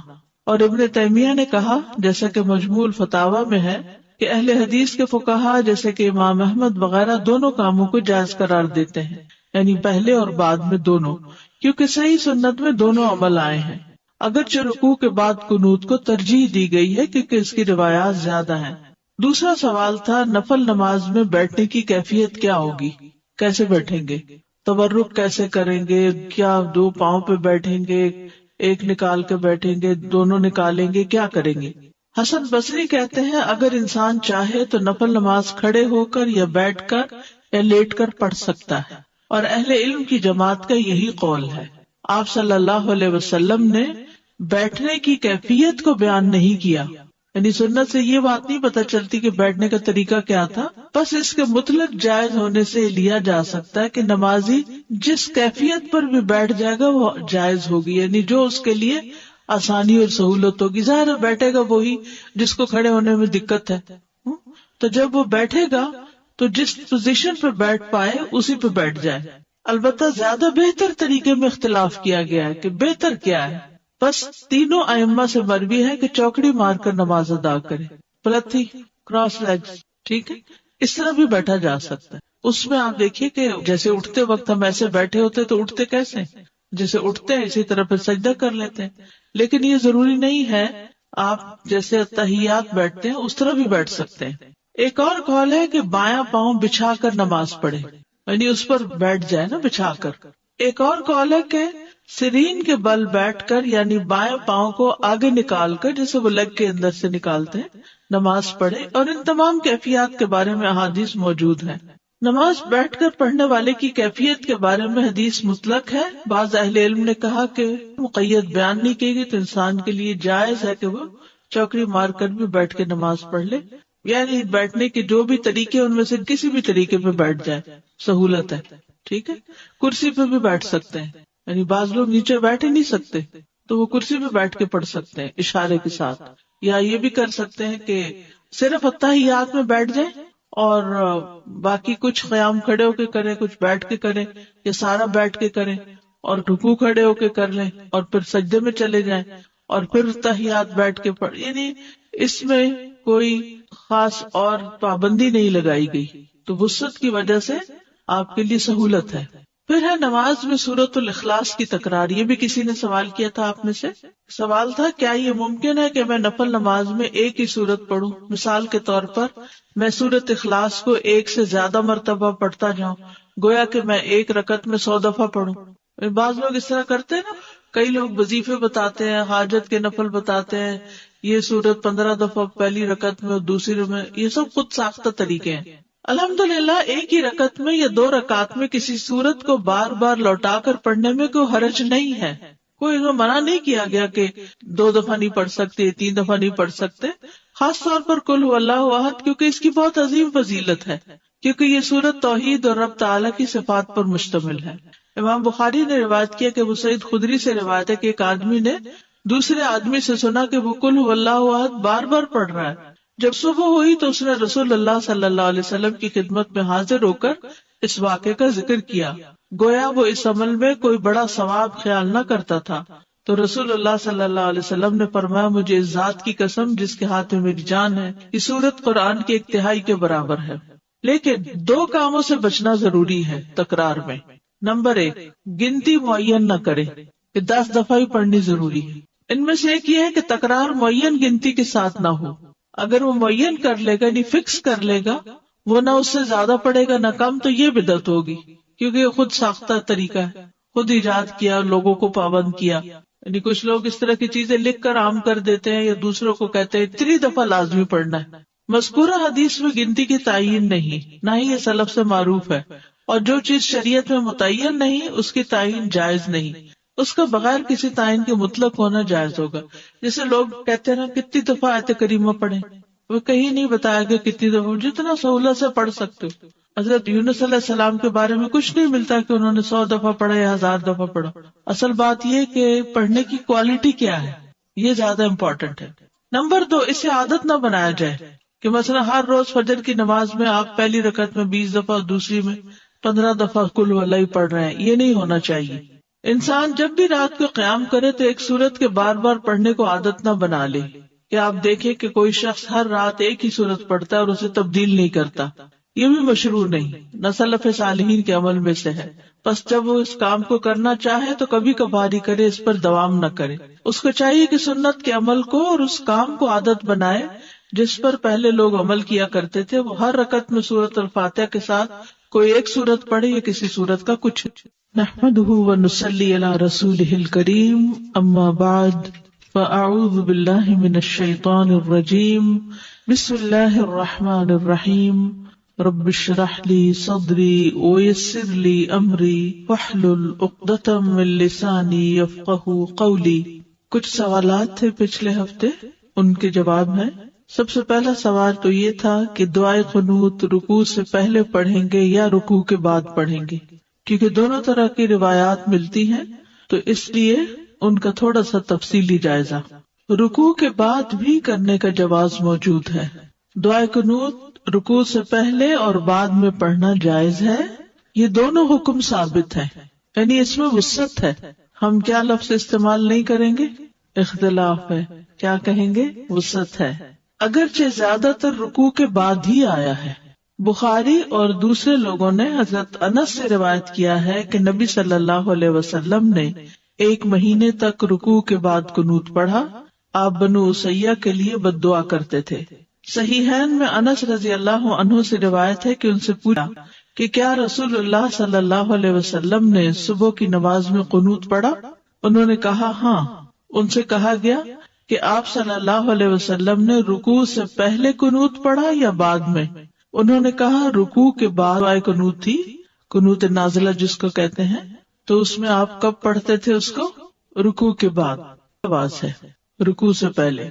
Speaker 2: اور ابن تیمیہ نے کہا، جیسا کہ مجموع الفتاوی میں ہے، کہ اہل حدیث کے فقہا جیسے کہ امام احمد وغیرہ دونوں کاموں کو جائز قرار دیتے ہیں، یعنی پہلے اور بعد میں دونوں، کیونکہ صحیح سنت میں دونوں عمل آئے ہیں. اگرچہ رکوع کے بعد قنوت کو ترجیح دی گئی ہے کیونکہ اس کی روایات زیادہ ہیں. دوسرا سوال تھا نفل نماز میں بیٹھنے کی کیفیت کیا ہوگی، کیسے بیٹھیں گے، تورک کیسے کریں گے، کیا 2 پاؤں پہ بیٹھیں گے، ایک نکال کے بیٹھیں گے، دونوں نکالیں گے، کیا کریں گے؟ حسن بصری کہتے ہیں اگر انسان چاہے تو نفل نماز کھڑے ہو کر یا بیٹھ کر یا لیٹ کر پڑھ سکتا ہے، اور اہل علم کی جماعت کا یہی قول ہے۔ آپ صلی اللہ علیہ وسلم نے بیٹھنے کی کیفیت کو بیان نہیں کیا، یعنی سنت سے یہ بات نہیں پتہ چلتی کہ بیٹھنے کا طریقہ کیا تھا، بس اس کے مطلق جائز ہونے سے لیا جا سکتا ہے کہ نمازی جس کیفیت پر بھی بیٹھ جائے گا وہ جائز ہوگی، یعنی جو اس کے لیے آسانی اور سہولت ہوگی۔ ظاہر ہے بیٹھے گا وہی جس کو کھڑے ہونے میں دقت ہے، تو جب وہ بیٹھے گا تو جس پوزیشن پہ بیٹھ پائے اسی پہ بیٹھ جائے۔ البتہ زیادہ بہتر طریقے میں اختلاف کیا گیا ہے کہ بہتر کیا ہے، بس تینوں ائمہ سے مروی ہے کہ چوکڑی مار کر نماز ادا کرے، پلتھی، کراس لیگز، ٹھیک ہے، اس طرح بھی بیٹھا جا سکتا ہے۔ اس میں آپ دیکھیے کہ جیسے اٹھتے وقت ہم ایسے بیٹھے ہوتے تو اٹھتے کیسے ہیں، جیسے اٹھتے ہیں اسی طرح پھر سجدہ کر لیتے ہیں، لیکن یہ ضروری نہیں ہے آپ جیسے تحیات بیٹھتے ہیں اس طرح بھی بیٹھ سکتے ہیں۔ ایک اور قول ہے کہ بایاں پاؤں بچھا کر نماز پڑھے، یعنی اس پر بیٹھ جائے نا بچھا کر۔ ایک اور قول ہے کہ سرین کے بل بیٹھ کر یعنی بائیں پاؤں کو آگے نکال کر جیسے وہ لیگ کے اندر سے نکالتے ہیں نماز پڑھے، اور ان تمام کیفیات کے بارے میں احادیث موجود ہیں۔ نماز بیٹھ کر پڑھنے والے کی کیفیت کے بارے میں حدیث مطلق ہے، بعض اہل علم نے کہا کہ مقید بیان نہیں کی گئی تو انسان کے لیے جائز ہے کہ وہ چوکڑی مار کر بھی بیٹھ کے نماز پڑھ لے، یعنی بیٹھنے کے جو بھی طریقے ان میں سے کسی بھی طریقے پہ بیٹھ جائے، سہولت ہے، ٹھیک ہے۔ کرسی پہ بھی بیٹھ سکتے ہیں، یعنی بعض لوگ نیچے بیٹھ ہی نہیں سکتے تو وہ کرسی پہ بیٹھ کے پڑھ سکتے ہیں اشارے کے ساتھ، یا یہ بھی کر سکتے ہیں کہ صرف اتحیات میں بیٹھ جائیں اور باقی کچھ قیام کھڑے ہو کے کریں، کچھ بیٹھ کے کریں، یا سارا بیٹھ کے کریں اور رکوع کھڑے ہو کے کر لیں اور پھر سجدے میں چلے جائیں اور پھر تحیات بیٹھ کے پڑھ، یعنی اس میں کوئی خاص اور پابندی نہیں لگائی گئی، تو وسعت کی وجہ سے آپ کے لیے سہولت ہے۔ پھر ہے نماز میں سورۃ الاخلاص کی تکرار، یہ بھی کسی نے سوال کیا تھا آپ میں سے، سوال تھا کیا یہ ممکن ہے کہ میں نفل نماز میں ایک ہی سورت پڑھوں، مثال کے طور پر میں سورۃ اخلاص کو ایک سے زیادہ مرتبہ پڑھتا جاؤں، گویا کہ میں ایک رکعت میں 100 دفعہ پڑھوں۔ بعض لوگ اس طرح کرتے ہیں نا، کئی لوگ وظیفے بتاتے ہیں، حاجت کے نفل بتاتے ہیں، یہ سورت 15 دفعہ پہلی رکعت میں اور دوسری میں، یہ سب خود ساختہ طریقے ہیں۔ الحمدللہ ایک ہی رکعت میں یا 2 رکعت میں کسی سورت کو بار بار لوٹا کر پڑھنے میں کوئی حرج نہیں ہے، کوئی منع نہیں کیا گیا کہ 2 دفعہ نہیں پڑھ سکتے، 3 دفعہ نہیں پڑھ سکتے، خاص طور پر قل هو اللہ احد، کیونکہ اس کی بہت عظیم فضیلت ہے، کیونکہ یہ سورت توحید اور رب تعالیٰ کی صفات پر مشتمل ہے۔ امام بخاری نے روایت کیا کہ ابو سعید خدری سے روایت ہے کہ ایک آدمی نے دوسرے آدمی سے سنا کہ وہ قل هو اللہ احد بار بار پڑھ رہا ہے۔ جب صبح ہوئی تو اس نے رسول اللہ صلی اللہ علیہ وسلم کی خدمت میں حاضر ہو کر اس واقعے کا ذکر کیا، گویا وہ اس عمل میں کوئی بڑا ثواب خیال نہ کرتا تھا، تو رسول اللہ صلی اللہ علیہ وسلم نے فرمایا مجھے اس ذات کی قسم جس کے ہاتھ میں میری جان ہے، یہ سورت قرآن کی 1/3 کے برابر ہے۔ لیکن 2 کاموں سے بچنا ضروری ہے تکرار میں۔ نمبر 1، گنتی معین نہ کرے کہ 10 دفعہ ہی پڑھنی ضروری ہے۔ ان میں سے ایک یہ ہے کہ تکرار معین گنتی کے ساتھ نہ ہو، اگر وہ معین کر لے گا، یعنی فکس کر لے گا، وہ نہ اس سے زیادہ پڑے گا نہ کم، تو یہ بدعت ہوگی، کیونکہ یہ خود ساختہ طریقہ ہے، خود ایجاد کیا، لوگوں کو پابند کیا۔ یعنی کچھ لوگ اس طرح کی چیزیں لکھ کر عام کر دیتے ہیں یا دوسروں کو کہتے ہیں 3 دفعہ لازمی پڑھنا ہے۔ مذکورہ حدیث میں گنتی کی تعین نہیں، نہ ہی یہ سلف سے معروف ہے، اور جو چیز شریعت میں متعین نہیں اس کی تعین جائز نہیں، اس کا بغیر کسی تعین کے مطلق ہونا جائز ہوگا۔ جیسے لوگ کہتے ہیں نا کتنی دفعہ آیت کریمہ پڑھیں، وہ کہیں نہیں بتایا کہ کتنی دفعہ، جتنا سہولت سے پڑھ سکتے ہو۔ حضرت یونس علیہ السلام کے بارے میں کچھ نہیں ملتا کہ انہوں نے 100 دفعہ پڑھا یا 1000 دفعہ پڑھا، اصل بات یہ کہ پڑھنے کی کوالٹی کیا ہے، یہ زیادہ امپورٹنٹ ہے۔ نمبر 2، اسے عادت نہ بنایا جائے کہ مثلا ہر روز فجر کی نماز میں آپ پہلی رکعت میں 20 دفعہ اور دوسری میں 15 دفعہ قل هو اللہ پڑھ رہے ہیں، یہ نہیں ہونا چاہیے۔ انسان جب بھی رات کو قیام کرے تو ایک سورت کے بار بار پڑھنے کو عادت نہ بنا لے، کہ آپ دیکھیں کہ کوئی شخص ہر رات ایک ہی سورت پڑھتا ہے اور اسے تبدیل نہیں کرتا، یہ بھی مشروع نہیں، نہ سلف صالحین کے عمل میں سے ہے۔ بس جب وہ اس کام کو کرنا چاہے تو کبھی کبھاری کرے، اس پر دوام نہ کرے۔ اس کو چاہیے کہ سنت کے عمل کو اور اس کام کو عادت بنائے جس پر پہلے لوگ عمل کیا کرتے تھے، وہ ہر رکعت میں سورۃ الفاتحہ کے ساتھ کوئی ایک سورت پڑھے یا کسی سورت کا کچھ۔ نحمدہ ونصلی علی رسولہ الکریم، اما بعد فأعوذ باللہ من الشیطان الرجیم بسم اللہ الرحمن الرحیم رب اشرح لی صدری ویسر لی امری واحلل عقدۃ من لسانی یفقہوا قولی۔ کچھ سوالات تھے پچھلے ہفتے، ان کے جواب ہیں۔ سب سے پہلا سوال تو یہ تھا کہ دعائے قنوت رکوع سے پہلے پڑھیں گے یا رکوع کے بعد پڑھیں گے، کیونکہ دونوں طرح کی روایات ملتی ہیں، تو اس لیے ان کا تھوڑا سا تفصیلی جائزہ۔ رکوع کے بعد بھی کرنے کا جواز موجود ہے۔ دعائے قنوت رکوع سے پہلے اور بعد میں پڑھنا جائز ہے، یہ دونوں حکم ثابت ہیں، یعنی اس میں وسعت ہے۔ ہم کیا لفظ استعمال نہیں کریں گے؟ اختلاف ہے، کیا کہیں گے؟ وسعت ہے، اگرچہ زیادہ تر رکوع کے بعد ہی آیا ہے۔ بخاری اور دوسرے لوگوں نے حضرت انس سے روایت کیا ہے کہ نبی صلی اللہ علیہ وسلم نے 1 مہینے تک رکوع کے بعد قنوت پڑھا۔ آپ بنو اسیہ کے لیے بد دعا کرتے تھے۔ صحیحین میں انس رضی اللہ عنہ سے روایت ہے کہ ان سے پوچھا کہ کیا رسول اللہ صلی اللہ علیہ وسلم نے صبح کی نماز میں قنوت پڑھا؟ انہوں نے کہا ہاں۔ ان سے کہا گیا کہ آپ صلی اللہ علیہ وسلم نے رکوع سے پہلے قنوت پڑھا یا بعد میں؟ انہوں نے کہا رکوع کے بعد دعائے قنوت تھی، قنوت نازلہ جس کو کہتے ہیں، تو اس میں آپ کب پڑھتے تھے اس کو؟ رکوع کے بعد۔ آواز ہے رکوع سے پہلے۔